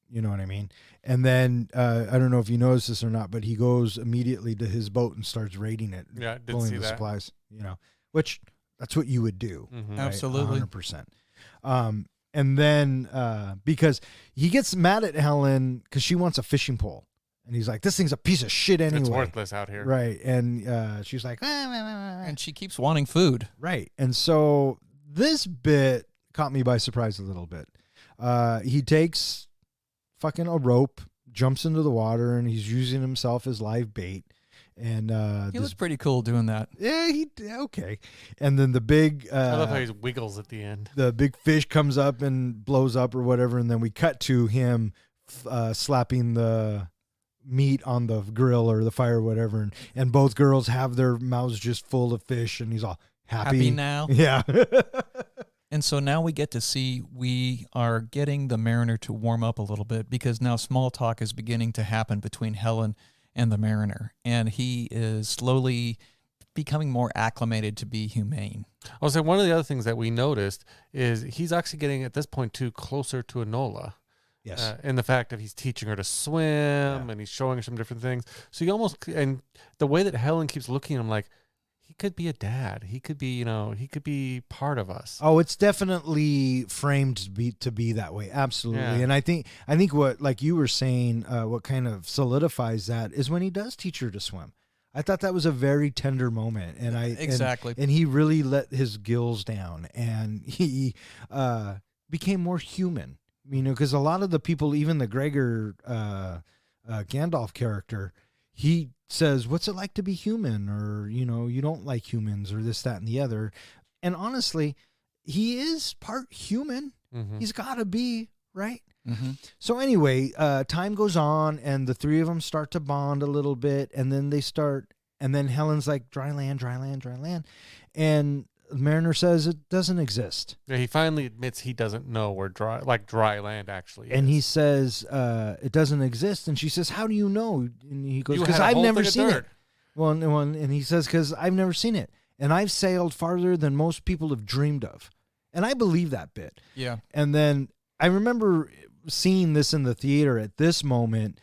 C: You know what I mean? And then I don't know if you noticed this or not, but he goes immediately to his boat and starts raiding it,
D: Yeah, didn't
C: pulling
D: see
C: the
D: that.
C: supplies. which that's what you would do.
D: Mhm.
C: Right?
E: Absolutely.
C: 100%. And then because he gets mad at Helen because she wants a fishing pole. And he's like, this thing's a piece of shit anyway.
D: It's worthless out here.
C: Right. And she's like, "Ah."
E: And she keeps wanting food.
C: Right. And so this bit caught me by surprise a little bit. He takes fucking a rope, jumps into the water, and he's using himself as live bait. And
E: He was pretty cool doing that.
C: yeah, okay. And then the big
D: I love how he wiggles at the end.
C: the big fish comes up and blows up or whatever, and then we cut to him slapping the meat on the grill or the fire or whatever, and both girls have their mouths just full of fish, and he's all happy
E: now.
C: Yeah.
E: And so now we are getting the Mariner to warm up a little bit, because now small talk is beginning to happen between Helen and the Mariner, and he is slowly becoming more acclimated to be humane.
D: I was saying one of the other things that we noticed is he's actually getting at this point too closer to Enola.
C: Yes.
D: In the fact that he's teaching her to swim and he's showing her some different things. So you almost, and the way that Helen keeps looking at him like, he could be a dad. He could be, he could be part of us.
C: Oh, it's definitely framed to be that way. Absolutely.
D: Yeah.
C: And I think what, like you were saying, what kind of solidifies that is when he does teach her to swim. I thought that was a very tender moment, and
E: Exactly.
C: and he really let his gills down, and he became more human. Because a lot of the people, even the Gregor Gandalf character, he says, "What's it like to be human?" Or you don't like humans, or this, that, and the other. And honestly, he is part human.
D: Mm-hmm.
C: He's got to be, right?
E: Mm-hmm.
C: So anyway, time goes on, and the three of them start to bond a little bit, and then Helen's like, dry land, dry land, dry land. And Mariner says it doesn't exist.
D: Yeah, he finally admits he doesn't know where dry land actually is.
C: And he says it doesn't exist. And she says, how do you know? And he goes,
D: You
C: because
D: had a
C: I've
D: whole
C: never
D: thing of
C: seen it.
D: dirt.
C: Well, and he says, because I've never seen it. And I've sailed farther than most people have dreamed of. And I believe that bit.
E: Yeah.
C: And then I remember seeing this in the theater at this moment.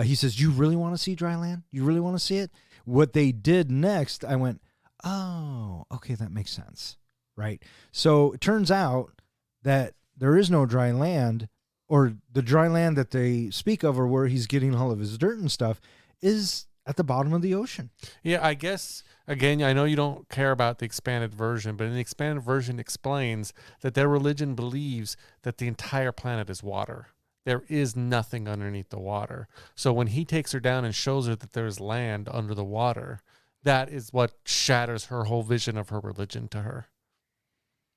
C: He says, you really want to see dry land? You really want to see it? What they did next, I went, oh, okay, that makes sense. Right. So it turns out that there is no dry land, or the dry land that they speak of, or where he's getting all of his dirt and stuff, is at the bottom of the ocean.
D: Yeah, I guess, again, I know you don't care about the expanded version, but in the expanded version explains that their religion believes that the entire planet is water. There is nothing underneath the water. So when he takes her down and shows her that there's land under the water, that is what shatters her whole vision of her religion to her.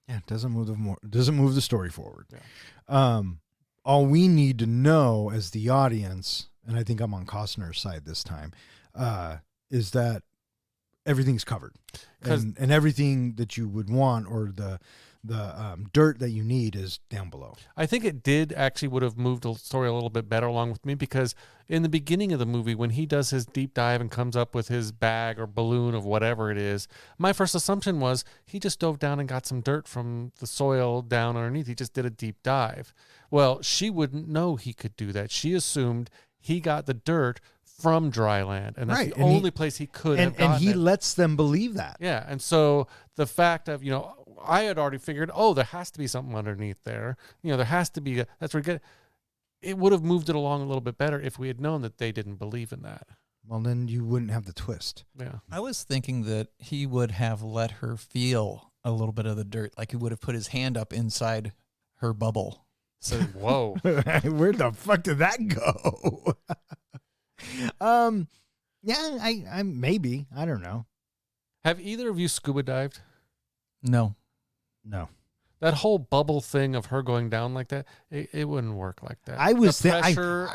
C: Yeah, it doesn't move the story forward.
D: Yeah.
C: All we need to know as the audience, and I think I'm on Costner's side this time, is that everything's covered, and everything that you would want, or the dirt that you need, is down below.
D: I think it did actually would have moved the story a little bit better along with me, because in the beginning of the movie, when he does his deep dive and comes up with his bag or balloon of whatever it is, my first assumption was he just dove down and got some dirt from the soil down underneath. He just did a deep dive. Well, she wouldn't know he could do that. She assumed he got the dirt from dry land, and that's
C: Right.
D: the only place he could have gotten
C: and he
D: it.
C: lets them believe that.
D: Yeah, and so the fact of, I had already figured, there has to be something underneath there. There has to be, that's where it would have moved it along a little bit better if we had known that they didn't believe in that.
C: Well, then you wouldn't have the twist.
D: Yeah.
E: I was thinking that he would have let her feel a little bit of the dirt, like he would have put his hand up inside her bubble.
D: So, whoa.
C: Where the fuck did that go? Yeah, I maybe, I don't know.
D: Have either of you scuba dived?
E: No.
C: No.
D: That whole bubble thing of her going down like that, it wouldn't work like that.
C: I was
D: the pressure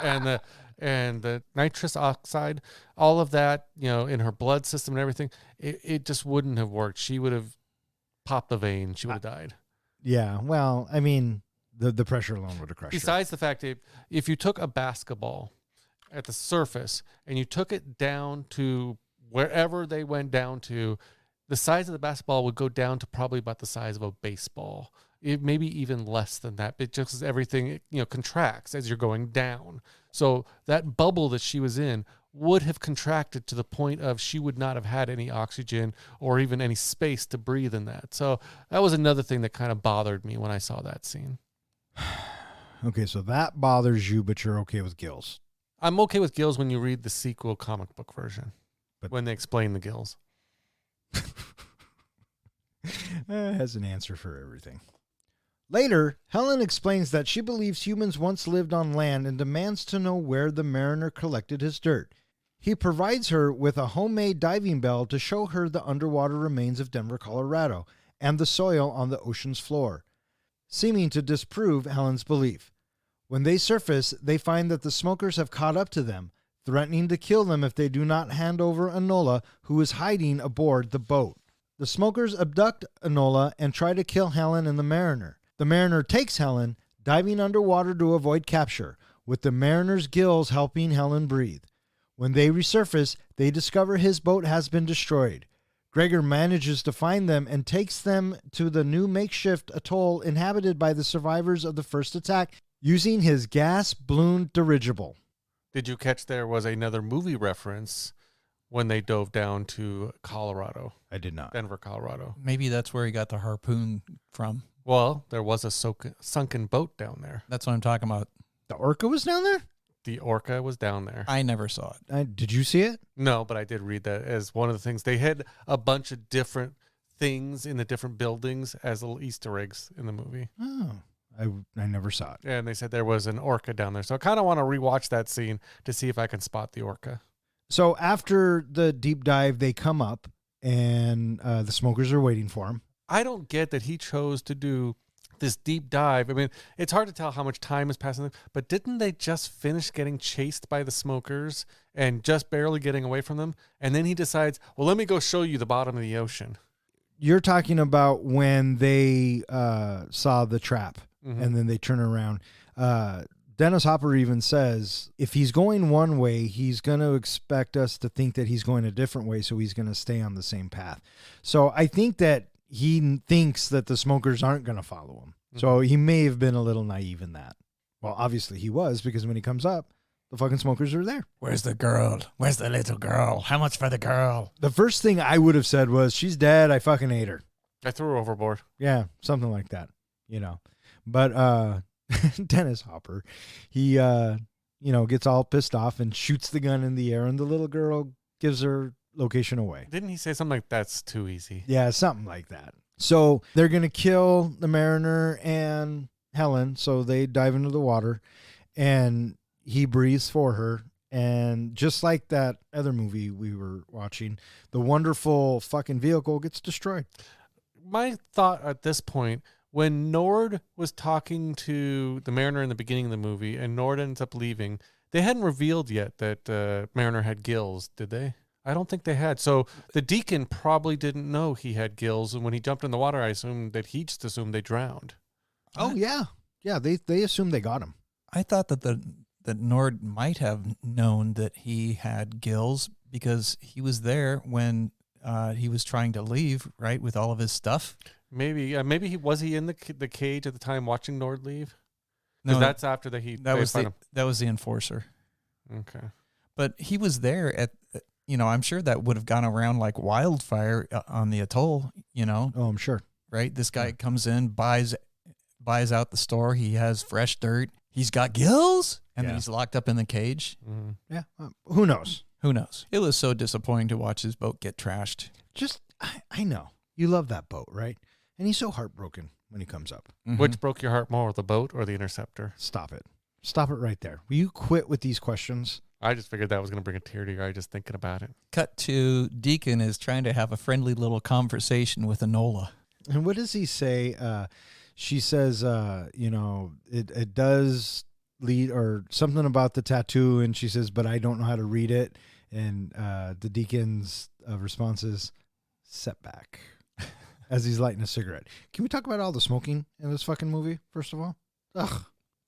D: and the nitrous oxide, all of that, in her blood system and everything, it just wouldn't have worked. She would have popped the vein. She would have died.
C: Yeah, well, I mean, the pressure alone would have crushed her.
D: Besides the fact that if you took a basketball at the surface and you took it down to wherever they went down to, the size of the basketball would go down to probably about the size of a baseball. Maybe even less than that, but just as everything, contracts as you're going down. So that bubble that she was in would have contracted to the point of she would not have had any oxygen or even any space to breathe in that. So that was another thing that kind of bothered me when I saw that scene.
C: Okay, so that bothers you, but you're okay with gills.
D: I'm okay with gills when you read the sequel comic book version,
C: but
D: when they explain the gills.
C: Has an answer for everything. Later, Helen explains that she believes humans once lived on land and demands to know where the Mariner collected his dirt. He provides her with a homemade diving bell to show her the underwater remains of Denver, Colorado, and the soil on the ocean's floor, seeming to disprove Helen's belief. When they surface, they find that the smokers have caught up to them, threatening to kill them if they do not hand over Enola, who is hiding aboard the boat. The smokers abduct Enola and try to kill Helen and the Mariner. The Mariner takes Helen, diving underwater to avoid capture, with the Mariner's gills helping Helen breathe. When they resurface, they discover his boat has been destroyed. Gregor manages to find them and takes them to the new makeshift atoll inhabited by the survivors of the first attack using his gas balloon dirigible.
D: Did you catch there was another movie reference when they dove down to Colorado?
C: I did not.
D: Denver, Colorado.
E: Maybe that's where he got the harpoon from.
D: Well, there was a sunken boat down there.
E: That's what I'm talking about.
C: The orca was down there?
D: The orca was down there.
E: I never saw it.
C: Did you see it?
D: No, but I did read that as one of the things. They had a bunch of different things in the different buildings as little Easter eggs in the movie.
C: Oh, I never saw it.
D: And they said there was an orca down there. So I kind of want to rewatch that scene to see if I can spot the orca.
C: So after the deep dive, they come up and the smokers are waiting for him.
D: I don't get that he chose to do this deep dive. I mean, it's hard to tell how much time is passing, but didn't they just finish getting chased by the smokers and just barely getting away from them? And then he decides, well, let me go show you the bottom of the ocean.
C: You're talking about when they saw the trap and then they turn around. Dennis Hopper even says if he's going one way, he's going to expect us to think that he's going a different way, so he's going to stay on the same path. So I think that he thinks that the smokers aren't going to follow him. So he may have been a little naive in that. Well, obviously he was, because when he comes up, the fucking smokers are there.
E: Where's the girl? Where's the little girl? How much for the girl?
C: The first thing I would have said was, she's dead. I fucking ate her.
D: I threw her overboard.
C: Yeah, something like that, you know. But Dennis Hopper, he, gets all pissed off and shoots the gun in the air, and the little girl gives her location away.
D: Didn't he say something like, that's too easy?
C: Yeah, something like that. So they're going to kill the Mariner and Helen, so they dive into the water, and he breathes for her. And just like that other movie we were watching, the wonderful fucking vehicle gets destroyed.
D: My thought at this point, when Nord was talking to the Mariner in the beginning of the movie and Nord ends up leaving, they hadn't revealed yet that Mariner had gills, did they? I don't think they had. So the Deacon probably didn't know he had gills. And when he jumped in the water, I assumed that he just assumed they drowned.
C: Oh, yeah. Yeah, they assumed they got him.
E: I thought that Nord might have known that he had gills because he was there when he was trying to leave, right, with all of his stuff.
D: Maybe he was he in the cage at the time watching Nord leave?
E: No,
D: that's after that
E: was the enforcer.
D: Okay,
E: but he was there at. I'm sure that would have gone around like wildfire on the atoll. Oh,
C: I'm sure.
E: Right, this guy comes in, buys out the store. He has fresh dirt. He's got gills, and then he's locked up in the cage.
D: Mm-hmm.
C: Yeah, who knows?
E: Who knows? It was so disappointing to watch his boat get trashed.
C: I know you love that boat, right? And he's so heartbroken when he comes up.
D: Mm-hmm. Which broke your heart more, the boat or the Interceptor?
C: Stop it right there. Will you quit with these questions?
D: I just figured that was going to bring a tear to your eye just thinking about it.
E: Cut to Deacon is trying to have a friendly little conversation with Enola.
C: And what does he say? She says, it does lead, or something about the tattoo, and she says, but I don't know how to read it. And the Deacon's response is, setback, as he's lighting a cigarette. Can we talk about all the smoking in this fucking movie, first of all? Ugh,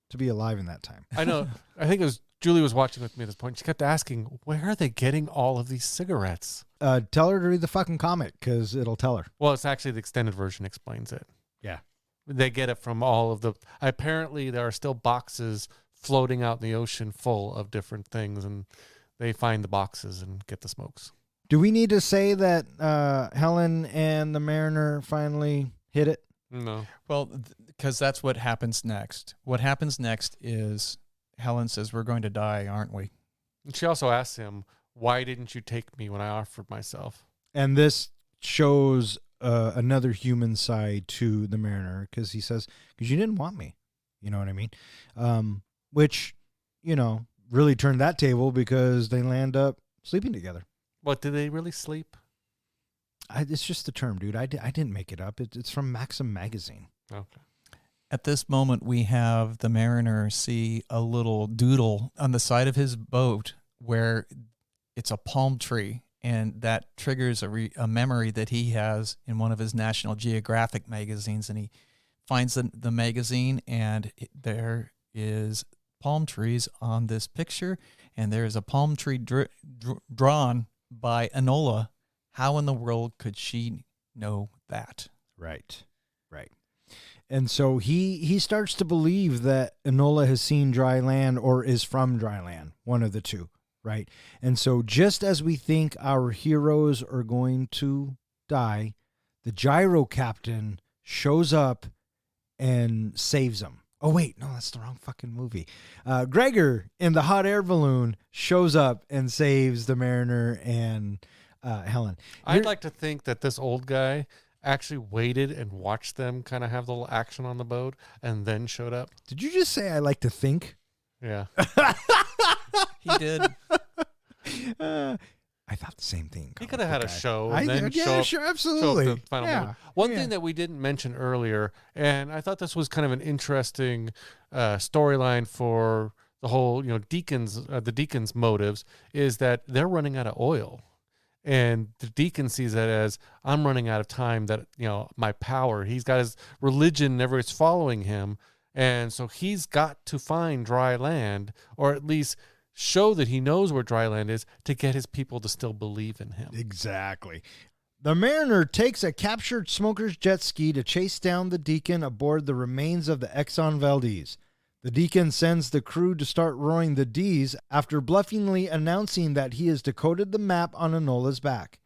C: to be alive in that time.
D: I know. I think it was Julie was watching with me at this point. She kept asking, where are they getting all of these cigarettes?
C: Tell her to read the fucking comic, because it'll tell her.
D: Well, it's actually the extended version explains it.
C: Yeah.
D: They get it from all of the... Apparently, there are still boxes floating out in the ocean full of different things, and they find the boxes and get the smokes.
C: Do we need to say that Helen and the Mariner finally hit it?
D: No.
E: Well, because that's what happens next. What happens next is Helen says, we're going to die, aren't we?
D: And she also asks him, why didn't you take me when I offered myself?
C: And this shows another human side to the Mariner, because he says, because you didn't want me. You know what I mean? Which, really turned that table, because they land up sleeping together.
D: What, did they really sleep?
C: It's just the term, dude. I didn't make it up. It's from Maxim magazine.
D: Okay.
E: At this moment, we have the mariner see a little doodle on the side of his boat where it's a palm tree, and that triggers a memory that he has in one of his National Geographic magazines, and he finds the magazine, and there is palm trees on this picture, and there is a palm tree drawn by Enola. How in the world could she know that?
C: Right. And so he starts to believe that Enola has seen dry land or is from dry land, one of the two, right? And so just as we think our heroes are going to die, the gyro captain shows up and saves them. Oh, wait, no, that's the wrong fucking movie. Gregor in the hot air balloon shows up and saves the mariner and Helen.
D: I'd like to think that this old guy actually waited and watched them kind of have the little action on the boat and then showed up.
C: Did you just say I like to think?
D: Yeah.
E: He did.
C: I thought the same thing.
D: He could have had a show and then
C: yeah,
D: show
C: sure,
D: up
C: absolutely.
D: the final
C: yeah.
D: moment. One thing that we didn't mention earlier, and I thought this was kind of an interesting storyline for the whole, the deacon's motives, is that they're running out of oil. And the deacon sees that as, I'm running out of time, that, my power. He's got his religion, never is following him. And so he's got to find dry land, or at least show that he knows where dry land is, to get his people to still believe in him.
C: Exactly. The mariner takes a captured smoker's jet ski to chase down the deacon aboard the remains of the Exxon Valdez. The deacon sends the crew to start rowing the D's after bluffingly announcing that he has decoded the map on Enola's back.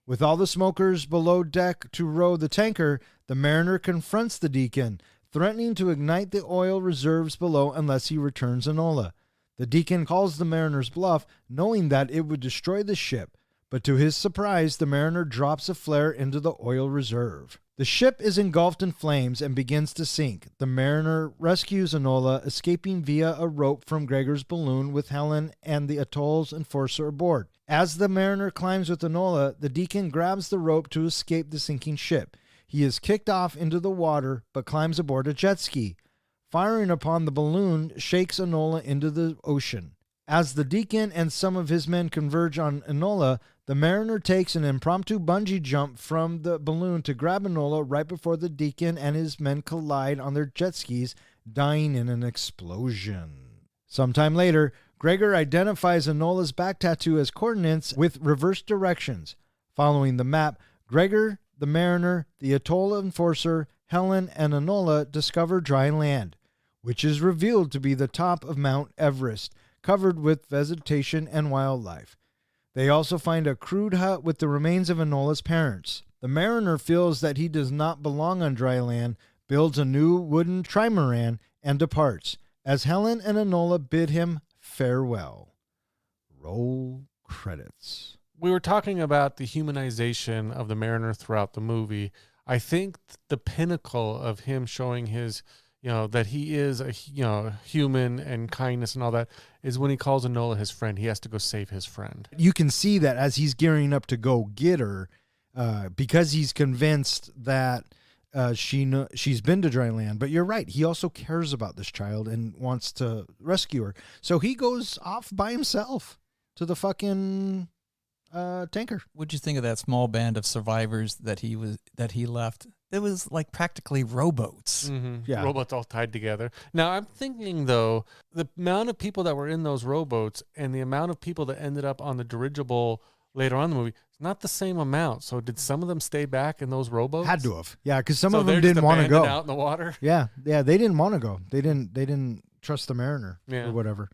C: With all the smokers below deck to row the tanker, the mariner confronts the deacon, threatening to ignite the oil reserves below unless he returns Enola. The deacon calls the mariner's bluff, knowing that it would destroy the ship, but to his surprise, the mariner drops a flare into the oil reserve. The ship is engulfed in flames and begins to sink. The mariner rescues Enola, escaping via a rope from Gregor's balloon with Helen and the atoll's enforcer aboard. As the mariner climbs with Enola, the deacon grabs the rope to escape the sinking ship. He is kicked off into the water, but climbs aboard a jet ski. Firing upon the balloon shakes Enola into the ocean. As the deacon and some of his men converge on Enola, the mariner takes an impromptu bungee jump from the balloon to grab Enola right before the deacon and his men collide on their jet skis, dying in an explosion. Sometime later, Gregor identifies Enola's back tattoo as coordinates with reverse directions. Following the map, Gregor, the mariner, the atoll enforcer, Helen, and Enola discover dry land, which is revealed to be the top of Mount Everest, covered with vegetation and wildlife. They also find a crude hut with the remains of Enola's parents. The mariner feels that he does not belong on dry land, builds a new wooden trimaran, and departs, as Helen and Enola bid him farewell. Roll credits.
D: We were talking about the humanization of the mariner throughout the movie. I think the pinnacle of him showing his, that he is a, human and kindness and all that is when he calls Enola his friend. He has to go save his friend.
C: You can see that as he's gearing up to go get her, because he's convinced that she's been to dry land. But you're right. He also cares about this child and wants to rescue her. So he goes off by himself to the fucking tanker.
E: What'd you think of that small band of survivors that he left? It was like practically rowboats.
D: Mm-hmm.
C: Yeah.
D: Rowboats all tied together. Now, I'm thinking, though, the amount of people that were in those rowboats and the amount of people that ended up on the dirigible later on in the movie, it's not the same amount. So did some of them stay back in those rowboats?
C: Had to have. Yeah, because some
D: So
C: of them
D: they're just
C: didn't want to go.
D: abandoned out in the water?
C: Yeah, they didn't want to go. They didn't trust the mariner or whatever.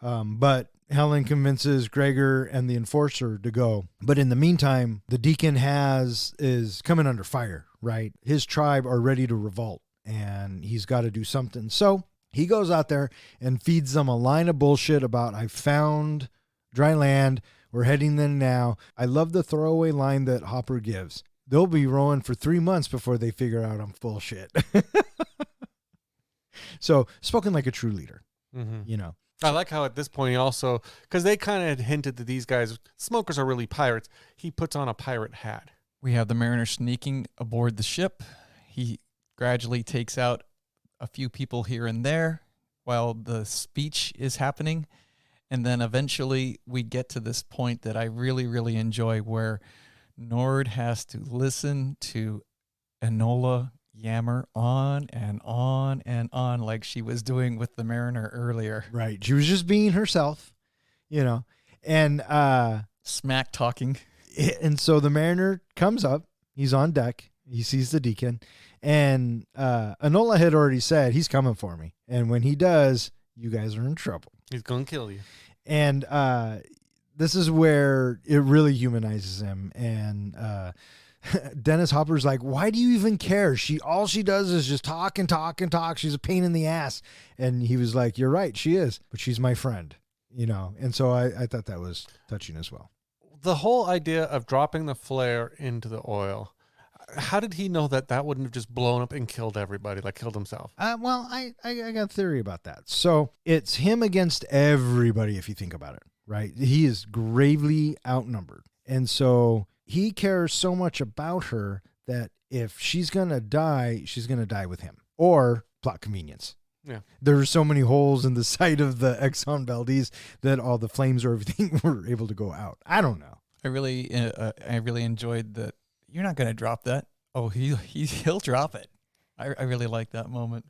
C: Mm-hmm. But Helen convinces Gregor and the enforcer to go. But in the meantime, the deacon is coming under fire, right? His tribe are ready to revolt, and he's got to do something. So he goes out there and feeds them a line of bullshit about, I found dry land. We're heading there now. I love the throwaway line that Hopper gives. They'll be rowing for 3 months before they figure out I'm full shit. So, spoken like a true leader. you know.
D: I like how at this point he also, because they kind of had hinted that these guys, smokers, are really pirates. He puts on a pirate hat.
E: We have the mariner sneaking aboard the ship. He gradually takes out a few people here and there while the speech is happening. And then eventually we get to this point that I really, really enjoy, where Nord has to listen to Enola yammer on and on and on like she was doing with the mariner earlier.
C: Right. She was just being herself, you know, and
E: Smack talking.
C: and so the mariner comes up. He's on deck. He sees the deacon, and Enola had already said he's coming for me. And when he does, you guys are in trouble.
D: He's going to kill you.
C: And this is where it really humanizes him. And Dennis Hopper's like, why do you even care? All she does is just talk and talk and talk. She's a pain in the ass. And he was like, you're right, she is, but she's my friend, you know. And so I thought that was touching as well.
D: The whole idea of dropping the flare into the oil, how did he know that that wouldn't have just blown up and killed everybody, like killed himself?
C: Well, I got a theory about that. So it's him against everybody, if you think about it, right? He is gravely outnumbered. And so he cares so much about her that if she's going to die, she's going to die with him, or plot convenience.
D: Yeah.
C: There are so many holes in the side of the Exxon Valdez that all the flames or everything were able to go out. I don't know.
E: I really enjoyed that. You're not going to drop that. Oh, he'll drop it. I really like that moment.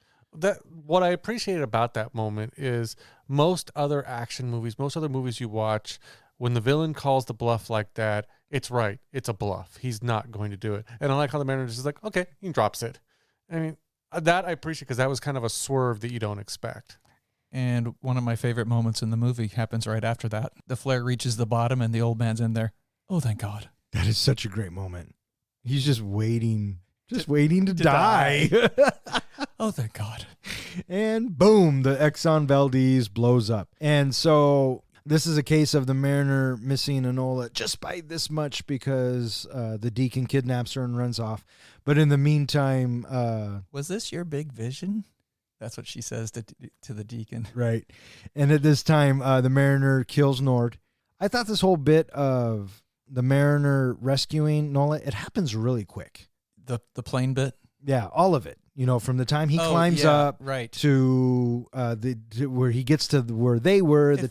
D: What I appreciate about that moment is most other action movies, most other movies you watch, when the villain calls the bluff like that, it's right. It's a bluff. He's not going to do it. And I like how the manager is like, okay, he drops it. I mean, that I appreciate, because that was kind of a swerve that you don't expect.
E: And one of my favorite moments in the movie happens right after that. The flare reaches the bottom and the old man's in there. Oh, thank God.
C: That is such a great moment. He's just waiting to die.
E: Oh, thank God.
C: And boom, the Exxon Valdez blows up. And so this is a case of the mariner missing Enola just by this much, because the deacon kidnaps her and runs off. But in the meantime...
E: was this your big vision? That's what she says to the deacon.
C: Right. And at this time, the mariner kills Nord. I thought this whole bit of the mariner rescuing Nola, it happens really quick.
E: The plane bit?
C: Yeah, all of it. You know, from the time he climbs up
E: right
C: to where he gets to where they were, the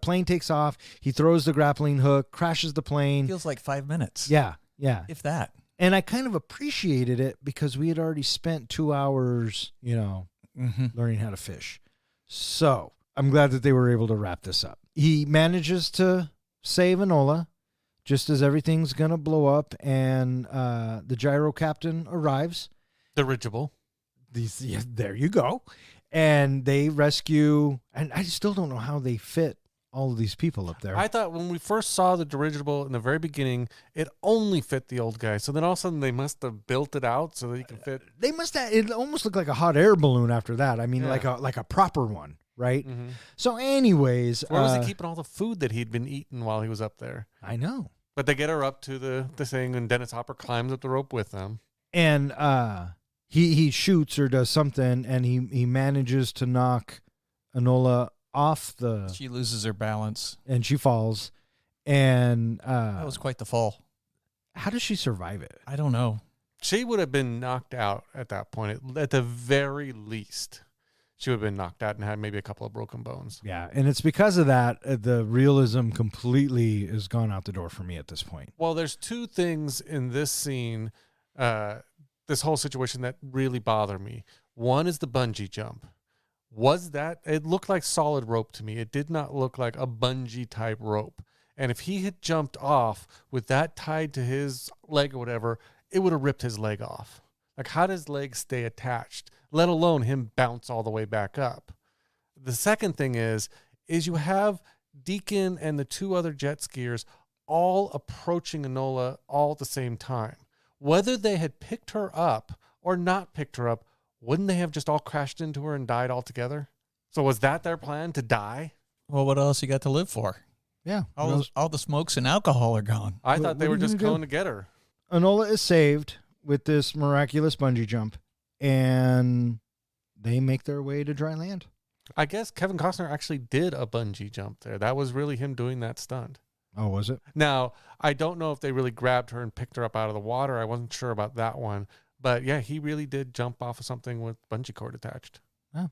C: plane takes off, he throws the grappling hook, crashes the plane.
E: Feels like 5 minutes.
C: Yeah.
E: If that.
C: And I kind of appreciated it because we had already spent 2 hours, you know, learning how to fish. So I'm glad that they were able to wrap this up. He manages to save Enola just as everything's going to blow up, and the gyro captain arrives.
D: Dirigible.
C: There you go. And they rescue, and I still don't know how they fit all of these people up there.
D: I thought when we first saw the dirigible in the very beginning, it only fit the old guy. So then all of a sudden they must have built it out so that he can fit.
C: They must have. It almost looked like a hot air balloon after that. I mean,
D: Yeah.
C: like a proper one, right? Mm-hmm. So, anyways,
D: Where was he keeping all the food that he'd been eating while he was up there?
C: I know.
D: But they get her up to the thing, and Dennis Hopper climbs up the rope with them.
C: And he shoots or does something, and he manages to knock Enola off the.
E: She loses her balance,
C: and she falls. And
E: that was quite the fall.
C: How does she survive it?
E: I don't know.
D: She would have been knocked out at that point. At the very least, she would have been knocked out and had maybe a couple of broken bones.
C: Yeah, and it's because of that the realism completely has gone out the door for me at this point.
D: Well, there's two things in this scene, this whole situation, that really bother me. One is the bungee jump. It looked like solid rope to me. It did not look like a bungee type rope. And if he had jumped off with that tied to his leg or whatever, it would have ripped his leg off. Like, how does leg stay attached, let alone him bounce all the way back up? The second thing is you have Deacon and the two other jet skiers all approaching Enola all at the same time. Whether they had picked her up or not picked her up, wouldn't they have just all crashed into her and died altogether? So was that their plan, to die?
E: Well, what else you got to live for?
C: Yeah.
E: All the smokes and alcohol are gone.
D: I thought they
C: what
D: were
C: are you
D: just
C: gonna
D: going
C: do?
D: to get her.
C: Enola is saved with this miraculous bungee jump, and they make their way to dry land.
D: I guess Kevin Costner actually did a bungee jump there. That was really him doing that stunt.
C: Oh, was it?
D: Now, I don't know if they really grabbed her and picked her up out of the water. I wasn't sure about that one. But yeah, he really did jump off of something with bungee cord attached.
C: Oh.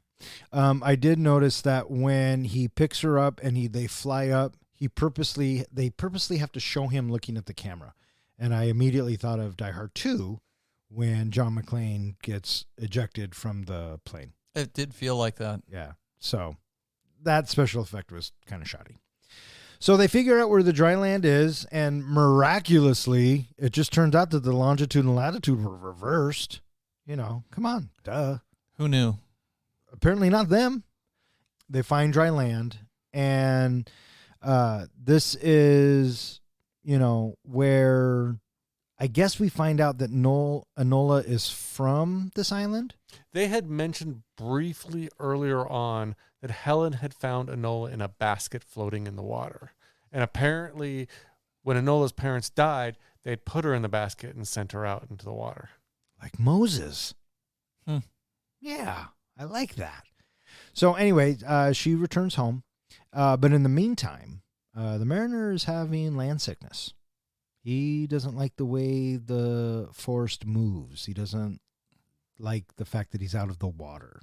C: I did notice that when he picks her up and they fly up, they purposely have to show him looking at the camera. And I immediately thought of Die Hard 2 when John McClane gets ejected from the plane.
E: It did feel like that.
C: Yeah. So that special effect was kind of shoddy. So they figure out where the dry land is, and miraculously, it just turns out that the longitude and latitude were reversed. You know, come on, duh.
E: Who knew?
C: Apparently not them. They find dry land, and this is, where I guess we find out that Enola is from this island.
D: They had mentioned briefly earlier on that Helen had found Enola in a basket floating in the water. And apparently, when Enola's parents died, they'd put her in the basket and sent her out into the water.
C: Like Moses. Yeah, I like that. So anyway, she returns home. But in the meantime, the mariner is having land sickness. He doesn't like the way the forest moves. He doesn't like the fact that he's out of the water.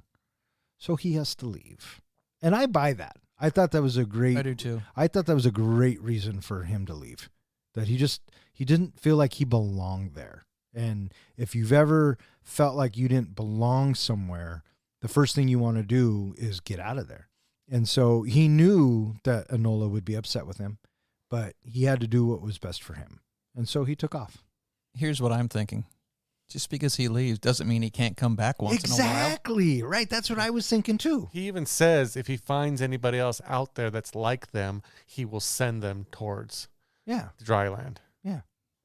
C: So he has to leave. And I buy that. I thought that was a great...
E: I do too.
C: I thought that was a great reason for him to leave. That he didn't feel like he belonged there. And if you've ever felt like you didn't belong somewhere, the first thing you want to do is get out of there. And so he knew that Enola would be upset with him, but he had to do what was best for him. And so he took off.
E: Here's what I'm thinking. Just because he leaves doesn't mean he can't come back once in a while.
C: Exactly. Right. That's what I was thinking too.
D: He even says if he finds anybody else out there that's like them, he will send them towards
C: Yeah.
D: the dry land.
C: Yeah.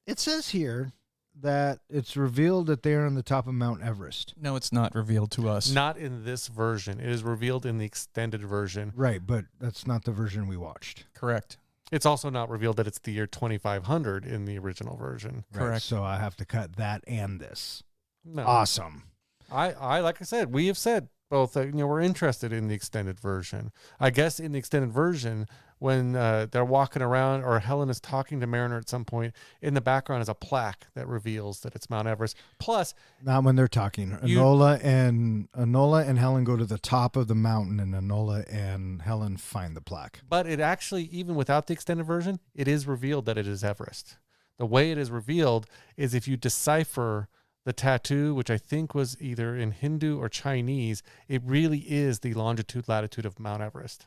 C: It says here that it's revealed that they're on the top of Mount Everest.
E: No, it's not revealed to us.
D: Not in this version. It is revealed in the extended version.
C: Right. But that's not the version we watched.
E: Correct.
D: It's also not revealed that it's the year 2500 in the original version.
C: Right.
E: Correct.
C: So I have to cut that and this.
D: No.
C: Awesome.
D: I like I said, we have said both that we're interested in the extended version. I guess in the extended version, when they're walking around or Helen is talking to Mariner at some point, in the background is a plaque that reveals that it's Mount Everest. Plus,
C: not when they're talking. Enola and Helen go to the top of the mountain, and Enola and Helen find the plaque.
D: but it actually, even without the extended version, it is revealed that it is Everest. The way it is revealed is if you decipher the tattoo, which I think was either in Hindu or Chinese, it really is the longitude, latitude of Mount Everest.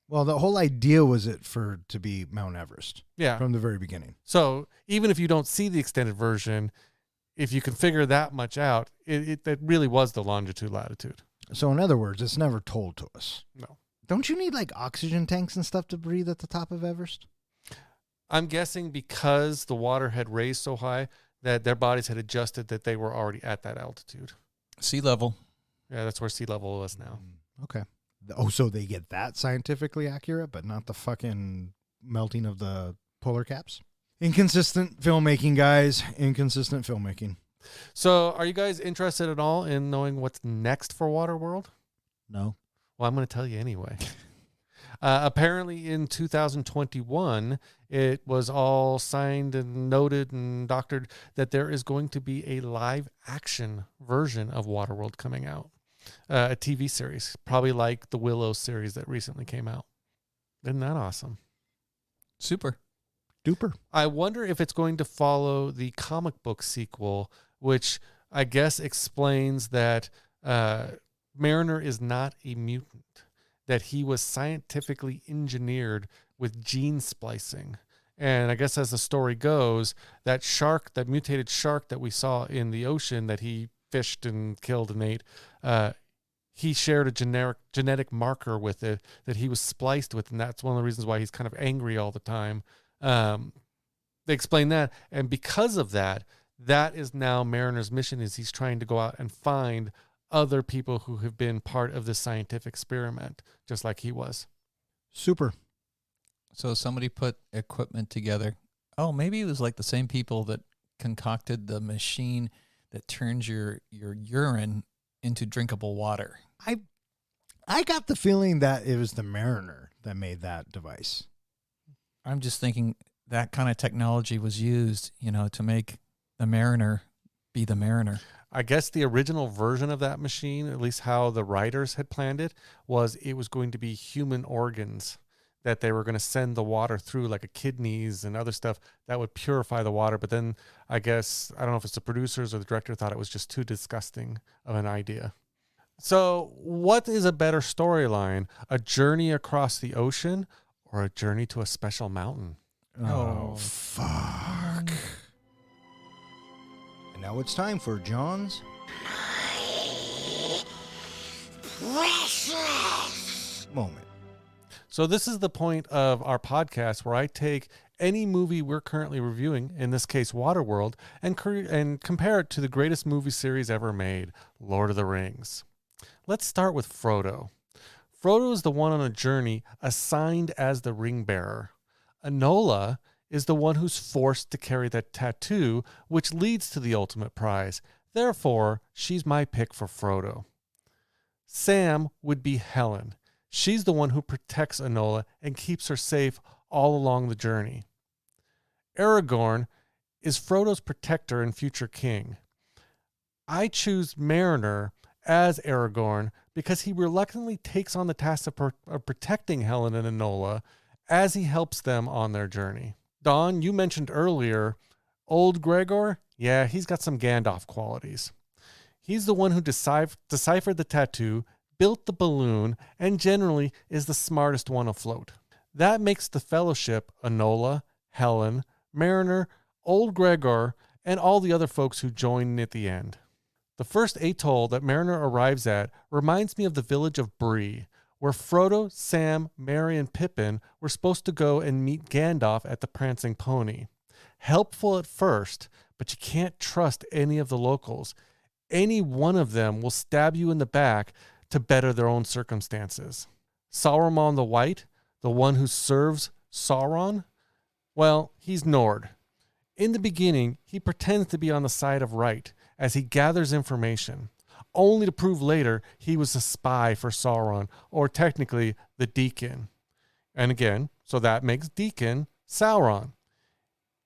C: Well, the whole idea was to be Mount Everest.
D: Yeah.
C: From the very beginning.
D: So even if you don't see the extended version, if you can figure that much out, it really was the longitude, latitude.
C: So in other words, it's never told to us.
D: No.
C: Don't you need like oxygen tanks and stuff to breathe at the top of Everest?
D: I'm guessing because the water had raised so high that their bodies had adjusted that they were already at that altitude.
E: Sea level.
D: Yeah, that's where sea level is now.
C: Okay. Oh, so they get that scientifically accurate, but not the fucking melting of the polar caps? Inconsistent filmmaking, guys. Inconsistent filmmaking.
D: So are you guys interested at all in knowing what's next for Waterworld?
C: No.
D: Well, I'm going to tell you anyway. Apparently in 2021, it was all signed and noted and doctored that there is going to be a live action version of Waterworld coming out. A TV series, probably like the Willow series that recently came out. Isn't that awesome?
E: Super.
C: Duper.
D: I wonder if it's going to follow the comic book sequel, which I guess explains that Mariner is not a mutant, that he was scientifically engineered with gene splicing. And I guess as the story goes, that shark, that mutated shark that we saw in the ocean that he fished and killed and ate, he shared a genetic marker with it that he was spliced with, and that's one of the reasons why he's kind of angry all the time. They explain that, and because of that, that is now Mariner's mission, is he's trying to go out and find other people who have been part of this scientific experiment, just like he was.
C: Super.
E: So somebody put equipment together. Oh, maybe it was like the same people that concocted the machine that turns your urine into drinkable water.
C: I got the feeling that it was the Mariner that made that device.
E: I'm just thinking that kind of technology was used, to make the Mariner be the Mariner.
D: I guess the original version of that machine, at least how the writers had planned it, was going to be human organs that they were going to send the water through, like a kidneys and other stuff that would purify the water. But then I guess, I don't know if it's the producers or the director thought it was just too disgusting of an idea. So what is a better storyline? A journey across the ocean or a journey to a special mountain?
C: Oh, fuck. And now it's time for John's precious moment.
D: So this is the point of our podcast where I take any movie we're currently reviewing, in this case Waterworld, and compare it to the greatest movie series ever made, Lord of the Rings. Let's start with Frodo. Frodo is the one on a journey assigned as the ring bearer. Enola is the one who's forced to carry that tattoo, which leads to the ultimate prize. Therefore, she's my pick for Frodo. Sam would be Helen. She's the one who protects Enola and keeps her safe all along the journey. Aragorn is Frodo's protector and future king. I choose Mariner as Aragorn because he reluctantly takes on the task of protecting Helen and Enola as he helps them on their journey. Don, you mentioned earlier, old Gregor? Yeah, he's got some Gandalf qualities. He's the one who deciphered the tattoo, built the balloon, and generally is the smartest one afloat. That makes the Fellowship Enola, Helen, Mariner, old Gregor, and all the other folks who join at the end. The first atoll that Mariner arrives at reminds me of the village of Bree, where Frodo, Sam, Merry, and Pippin were supposed to go and meet Gandalf at the Prancing Pony. Helpful at first, but you can't trust any of the locals. Any one of them will stab you in the back to better their own circumstances. Saruman the White, the one who serves Sauron, well, he's Nord. In the beginning, he pretends to be on the side of right as he gathers information, only to prove later he was a spy for Sauron, or technically the Deacon. And again, so that makes Deacon Sauron.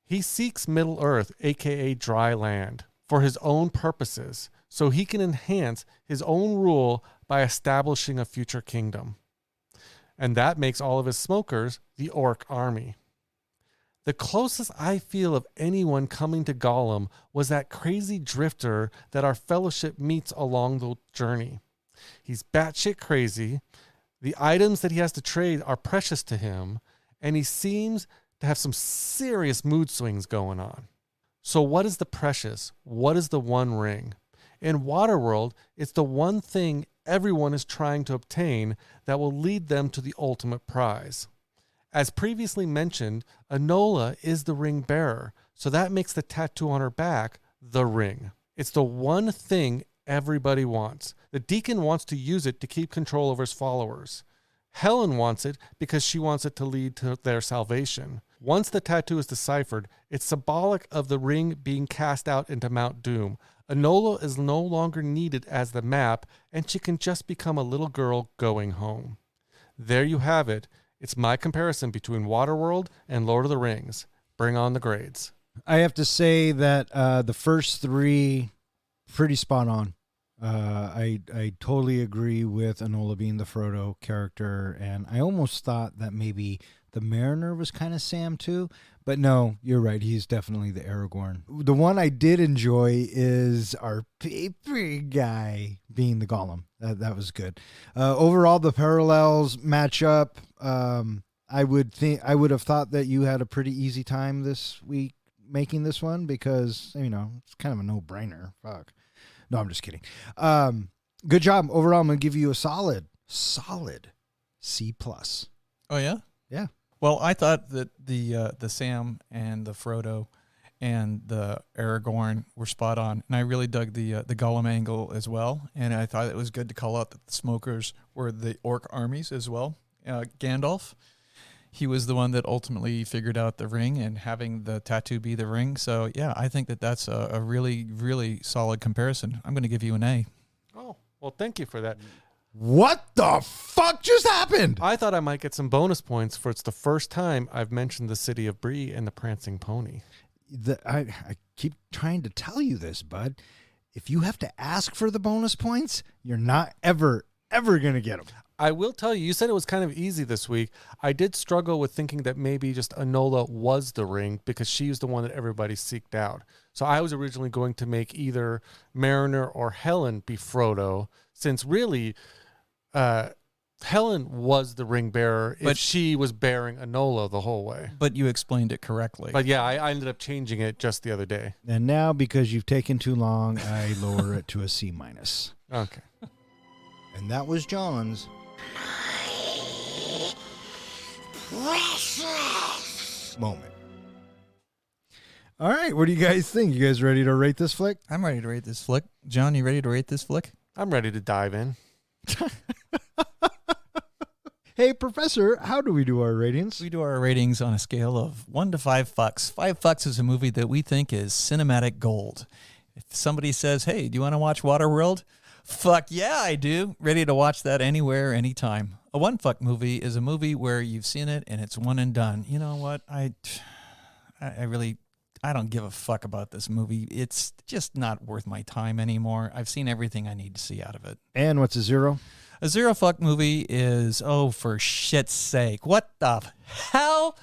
D: He seeks Middle-earth, aka dry land, for his own purposes, so he can enhance his own rule by establishing a future kingdom. And that makes all of his smokers the Orc army. The closest I feel of anyone coming to Gollum was that crazy drifter that our Fellowship meets along the journey. He's batshit crazy, the items that he has to trade are precious to him, and he seems to have some serious mood swings going on. So what is the precious? What is the one ring? In Waterworld, it's the one thing everyone is trying to obtain that will lead them to the ultimate prize. As previously mentioned, Enola is the ring bearer, so that makes the tattoo on her back the ring. It's the one thing everybody wants. The Deacon wants to use it to keep control over his followers. Helen wants it because she wants it to lead to their salvation. Once the tattoo is deciphered, it's symbolic of the ring being cast out into Mount Doom. Enola is no longer needed as the map, and she can just become a little girl going home. There you have it. It's my comparison between Waterworld and Lord of the Rings. Bring on the grades.
C: I have to say that the first three, pretty spot on. I totally agree with Enola being the Frodo character, and I almost thought that maybe the Mariner was kind of Sam too, but no, you're right. He's definitely the Aragorn. The one I did enjoy is our paper guy being the Gollum. That was good. Overall, the parallels match up. I would have thought that you had a pretty easy time this week making this one because, it's kind of a no-brainer. Fuck. No, I'm just kidding. Good job. Overall, I'm going to give you a solid C+.
E: Oh, yeah?
C: Yeah.
E: Well, I thought that the Sam and the Frodo and the Aragorn were spot on, and I really dug the Gollum angle as well, and I thought it was good to call out that the smokers were the Orc armies as well. Gandalf, he was the one that ultimately figured out the ring and having the tattoo be the ring. So, yeah, I think that that's a really, really solid comparison. I'm going to give you an A.
D: Oh, well, thank you for that.
C: What the fuck just happened?
D: I thought I might get some bonus points for it's the first time I've mentioned the City of Bree and the Prancing Pony.
C: I keep trying to tell you this, bud. If you have to ask for the bonus points, you're not ever going to get them.
D: I will tell you, you said it was kind of easy this week. I did struggle with thinking that maybe just Enola was the ring because she was the one that everybody seeked out. So I was originally going to make either Mariner or Helen be Frodo, since really Helen was the ring bearer if she was bearing Enola the whole way.
E: But you explained it correctly.
D: But yeah, I ended up changing it just the other day.
C: And now, because you've taken too long, I lower it to a C-.
D: Okay.
C: And that was John's moment. All right, what do you guys think? You guys ready to rate this flick?
E: I'm ready to rate this flick. John, you ready to rate this flick?
D: I'm ready to dive in.
C: Hey, Professor, how do we do our ratings?
E: We do our ratings on a scale of 1 to 5 fucks. 5 fucks is a movie that we think is cinematic gold. If somebody says, hey, do you want to watch Waterworld? Fuck yeah, I do. Ready to watch that anywhere, anytime. A 1 fuck movie is a movie where you've seen it and it's one and done. You know what? I don't give a fuck about this movie. It's just not worth my time anymore. I've seen everything I need to see out of it.
C: And what's a 0?
E: A 0 fuck movie is, oh, for shit's sake. What the hell?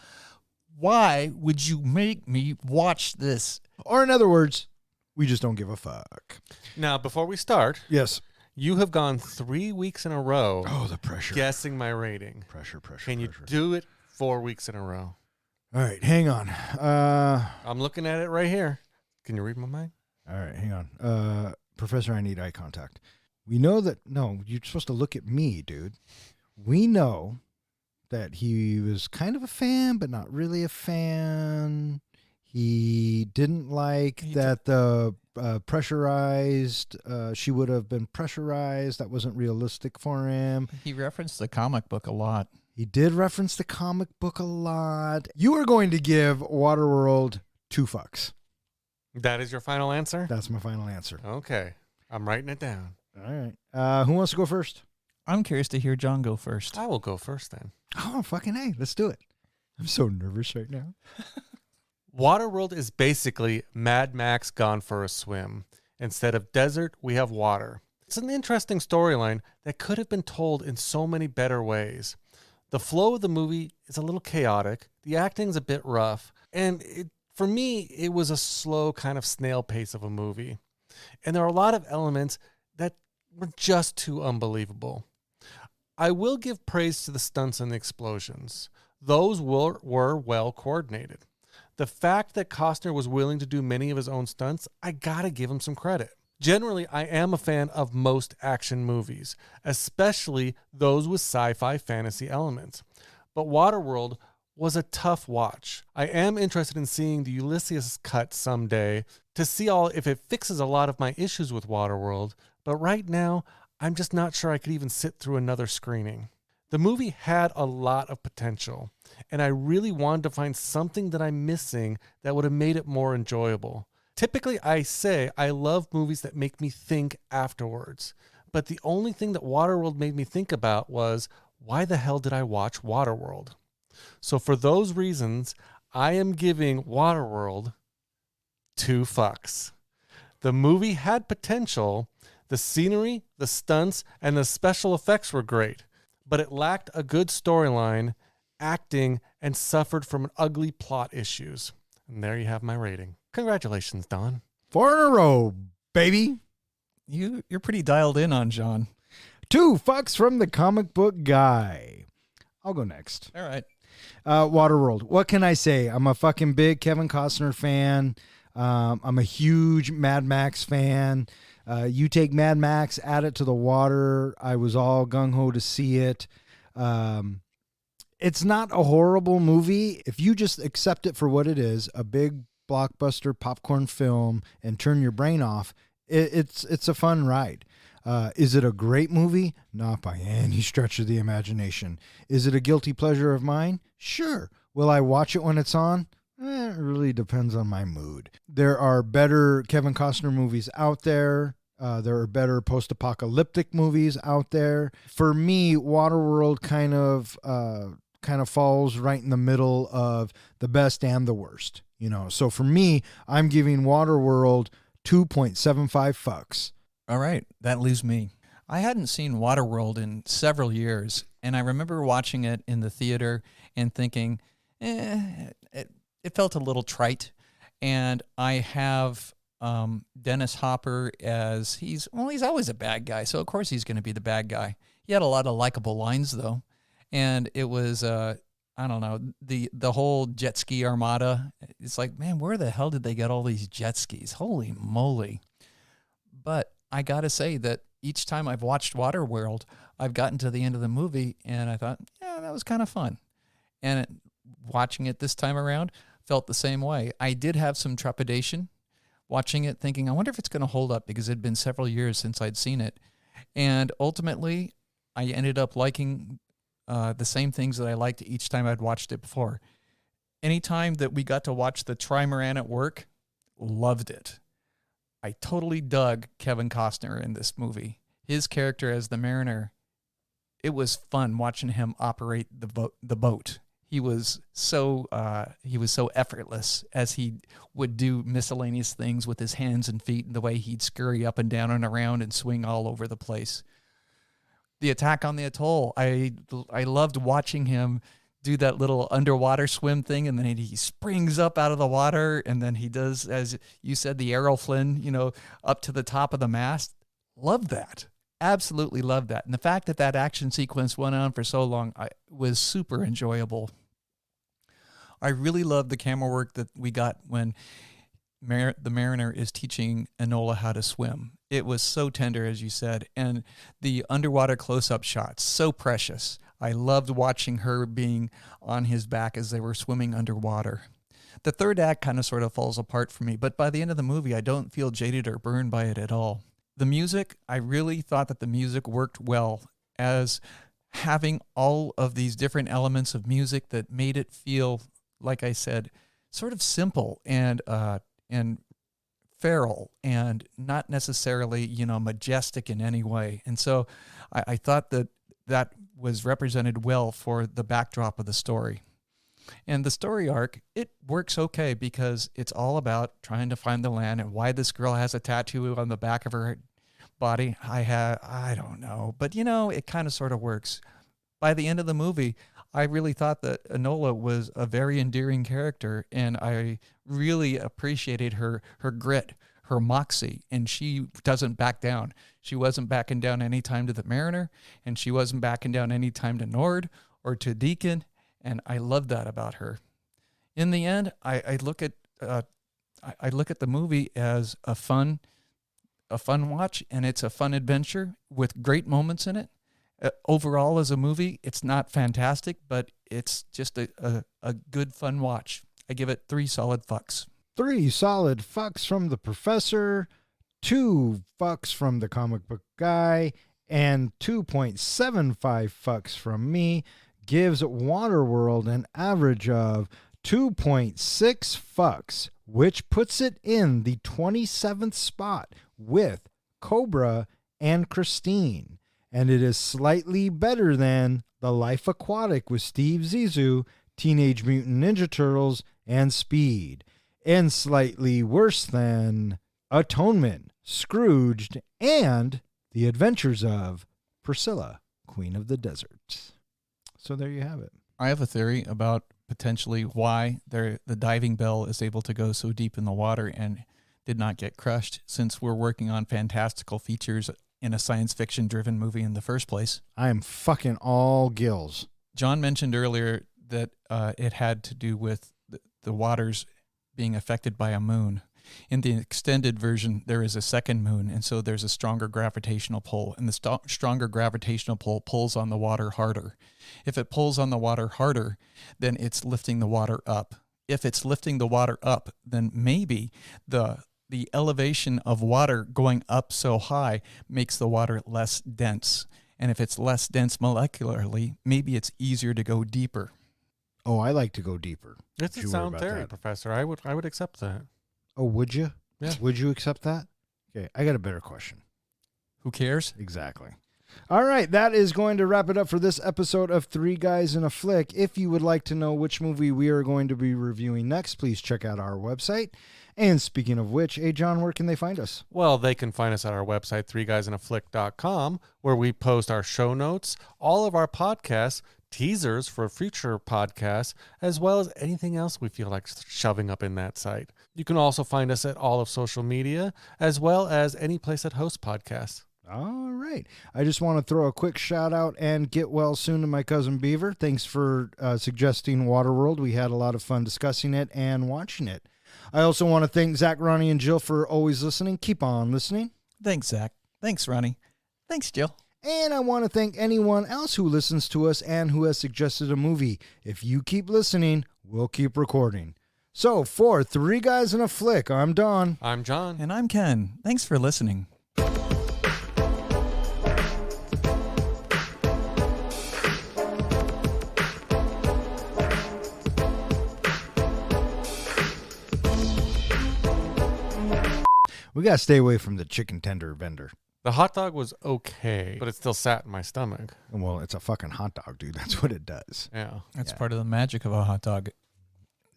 E: Why would you make me watch this?
C: Or in other words, we just don't give a fuck.
D: Now, before we start,
C: Yes.
D: you have gone 3 weeks in a row
C: Oh, the pressure.
D: guessing my rating.
C: Pressure.
D: Can you do it 4 weeks in a row?
C: All right, hang on.
D: I'm looking at it right here. Can you read my mind?
C: All right, hang on. Professor, I need eye contact. We know that, no, you're supposed to look at me, dude. We know that he was kind of a fan, but not really a fan. He didn't like the pressurized, she would have been pressurized. That wasn't realistic for him.
E: He referenced the comic book a lot.
C: He did reference the comic book a lot. You are going to give Waterworld 2 fucks.
D: That is your final answer?
C: That's my final answer.
D: Okay. I'm writing it down.
C: All right. Who wants to go first?
E: I'm curious to hear John go first.
D: I will go first then.
C: Oh, fucking A. Let's do it. I'm so nervous right now.
D: Waterworld is basically Mad Max gone for a swim. Instead of desert, we have water. It's an interesting storyline that could have been told in so many better ways. The flow of the movie is a little chaotic. The acting's a bit rough. And for me, it was a slow kind of snail pace of a movie. And there are a lot of elements that were just too unbelievable. I will give praise to the stunts and the explosions. Those were well coordinated. The fact that Costner was willing to do many of his own stunts, I gotta give him some credit. Generally, I am a fan of most action movies, especially those with sci-fi fantasy elements. But Waterworld was a tough watch. I am interested in seeing the Ulysses cut someday to see if it fixes a lot of my issues with Waterworld, but right now, I'm just not sure I could even sit through another screening. The movie had a lot of potential, and I really wanted to find something that I'm missing that would have made it more enjoyable. Typically, I say I love movies that make me think afterwards, but the only thing that Waterworld made me think about was, why the hell did I watch Waterworld? So for those reasons, I am giving Waterworld 2 fucks. The movie had potential. The scenery, the stunts, and the special effects were great, but it lacked a good storyline, acting, and suffered from ugly plot issues. And there you have my rating. Congratulations, Don.
C: 4 in a row, baby.
E: You're pretty dialed in on John.
C: 2 fucks from the comic book guy. I'll go next.
E: All right.
C: Waterworld. What can I say? I'm a fucking big Kevin Costner fan. I'm a huge Mad Max fan. You take Mad Max, add it to the water. I was all gung-ho to see it. It's not a horrible movie. If you just accept it for what it is, a big blockbuster popcorn film, and turn your brain off, it's a fun ride. Is it a great movie? Not by any stretch of the imagination. Is it a guilty pleasure of mine? Sure. Will I watch it when it's on? It really depends on my mood. There are better Kevin Costner movies out there. There are better post-apocalyptic movies out there. For me, Waterworld kind of falls right in the middle of the best and the worst. So for me, I'm giving Waterworld 2.75 fucks.
E: All right, that leaves me. I hadn't seen Waterworld in several years, and I remember watching it in the theater and thinking, it felt a little trite. And I have Dennis Hopper as he's always a bad guy, so of course he's going to be the bad guy. He had a lot of likable lines though, and it was I don't know, the whole jet ski armada. It's like, man, where the hell did they get all these jet skis? Holy moly! But I gotta say that each time I've watched Waterworld, I've gotten to the end of the movie and I thought, yeah, that was kind of fun. And watching it this time around felt the same way. I did have some trepidation watching it, thinking, I wonder if it's going to hold up, because it had been several years since I'd seen it. And ultimately, I ended up liking the same things that I liked each time I'd watched it before. Anytime that we got to watch the Trimaran at work, loved it. I totally dug Kevin Costner in this movie. His character as the mariner, it was fun watching him operate the boat. He was so effortless as he would do miscellaneous things with his hands and feet, and the way he'd scurry up and down and around and swing all over the place. The attack on the atoll, I loved watching him do that little underwater swim thing, and then he springs up out of the water, and then he does, as you said, the Errol Flynn, up to the top of the mast. Loved that. Absolutely loved that. And the fact that action sequence went on for so long was super enjoyable. I really loved the camera work that we got when the mariner is teaching Enola how to swim. It was so tender, as you said, and the underwater close-up shots, so precious. I loved watching her being on his back as they were swimming underwater. The third act kind of sort of falls apart for me, but by the end of the movie, I don't feel jaded or burned by it at all. The music, I really thought that the music worked well, as having all of these different elements of music that made it feel, like I said, sort of simple and feral and not necessarily, majestic in any way. And so I thought that was represented well for the backdrop of the story. And the story arc, it works okay, because it's all about trying to find the land, and why this girl has a tattoo on the back of her body. I don't know, but it kind of sort of works. By the end of the movie, I really thought that Enola was a very endearing character, and I really appreciated her grit, her moxie, and she doesn't back down. She wasn't backing down any time to the mariner, and she wasn't backing down any time to Nord or to Deacon, and I love that about her. In the end, I look at the movie as a fun watch, and it's a fun adventure with great moments in it. Overall, as a movie, it's not fantastic, but it's just a good, fun watch. I give it 3 solid fucks.
C: 3 solid fucks from the professor, 2 fucks from the comic book guy, and 2.75 fucks from me gives Waterworld an average of 2.6 fucks, which puts it in the 27th spot with Cobra and Christine. And it is slightly better than The Life Aquatic with Steve Zissou, Teenage Mutant Ninja Turtles, and Speed. And slightly worse than Atonement, Scrooged, and The Adventures of Priscilla, Queen of the Desert. So there you have it.
E: I have a theory about potentially why the diving bell is able to go so deep in the water and did not get crushed, since we're working on fantastical features in a science fiction driven movie in the first place.
C: I am fucking all gills.
E: John mentioned earlier that it had to do with the waters being affected by a moon. In the extended version, there is a second moon, and so there's a stronger gravitational pull, and the stronger gravitational pull pulls on the water harder. If it pulls on the water harder, then it's lifting the water up. If it's lifting the water up, then maybe the elevation of water going up so high makes the water less dense. And if it's less dense molecularly, maybe it's easier to go deeper.
C: Oh, I like to go deeper.
D: It's a sound theory, Professor. I would accept that.
C: Oh, would you?
D: Yeah.
C: Would you accept that? Okay, I got a better question.
E: Who cares?
C: Exactly. All right, that is going to wrap it up for this episode of Three Guys in a Flick. If you would like to know which movie we are going to be reviewing next, please check out our website. And speaking of which, hey, John, where can they find us?
D: Well, they can find us at our website, threeguysinaflick.com, where we post our show notes, all of our podcasts, teasers for future podcasts, as well as anything else we feel like shoving up in that site. You can also find us at all of social media, as well as any place that hosts podcasts.
C: All right. I just want to throw a quick shout out and get well soon to my cousin Beaver. Thanks for suggesting Waterworld. We had a lot of fun discussing it and watching it. I also want to thank Zach, Ronnie, and Jill for always listening. Keep on listening.
E: Thanks, Zach. Thanks, Ronnie. Thanks, Jill.
C: And I want to thank anyone else who listens to us and who has suggested a movie. If you keep listening, we'll keep recording. So, for Three Guys in a Flick, I'm Don.
D: I'm John.
E: And I'm Ken. Thanks for listening.
C: We got to stay away from the chicken tender vendor.
D: The hot dog was okay, but it still sat in my stomach.
C: Well, it's a fucking hot dog, dude. That's what it does.
D: Yeah.
E: That's part of the magic of a hot dog.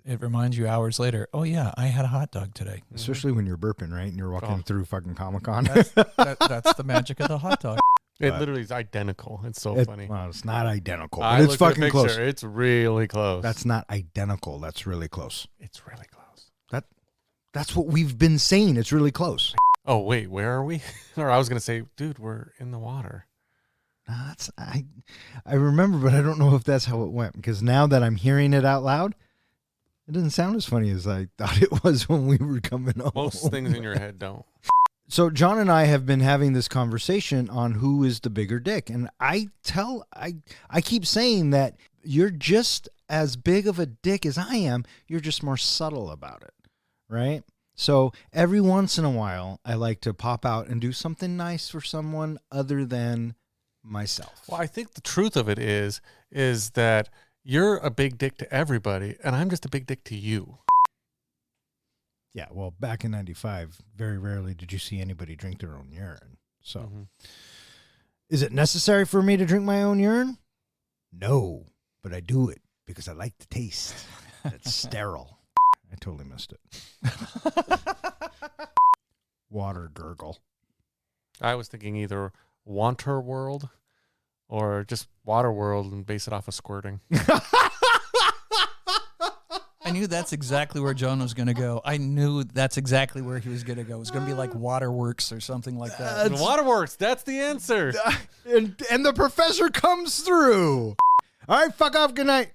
E: It reminds you hours later, oh, yeah, I had a hot dog today.
C: Especially when you're burping, right? And you're walking through fucking Comic-Con.
E: That's the magic of the hot dog.
D: It literally is identical. It's so funny.
C: Well, it's not identical,
D: I
C: but it's
D: looked at a
C: fucking close.
D: picture. It's really close.
C: That's not identical. That's really close.
D: It's really close.
C: That's what we've been saying. It's really close.
D: Oh, wait, where are we? Or I was going to say, dude, we're in the water.
C: I remember, but I don't know if that's how it went, because now that I'm hearing it out loud, it doesn't sound as funny as I thought it was when we were coming home.
D: Most things in your head don't.
C: So John and I have been having this conversation on who is the bigger dick. And I keep saying that you're just as big of a dick as I am. You're just more subtle about it. Right? So every once in a while, I like to pop out and do something nice for someone other than myself.
D: Well, I think the truth of it is that you're a big dick to everybody, and I'm just a big dick to you.
C: Yeah, well, back in 95, very rarely did you see anybody drink their own urine. So, Is it necessary for me to drink my own urine? No, but I do it because I like the taste. It's sterile. I totally missed it. Water gurgle.
D: I was thinking either Waterworld or just Waterworld and base it off of squirting.
E: I knew that's exactly where John was going to go. I knew that's exactly where he was going to go. It was going to be like Waterworks or something like that.
D: Waterworks, that's the answer.
C: And the professor comes through. All right, fuck off. Good night.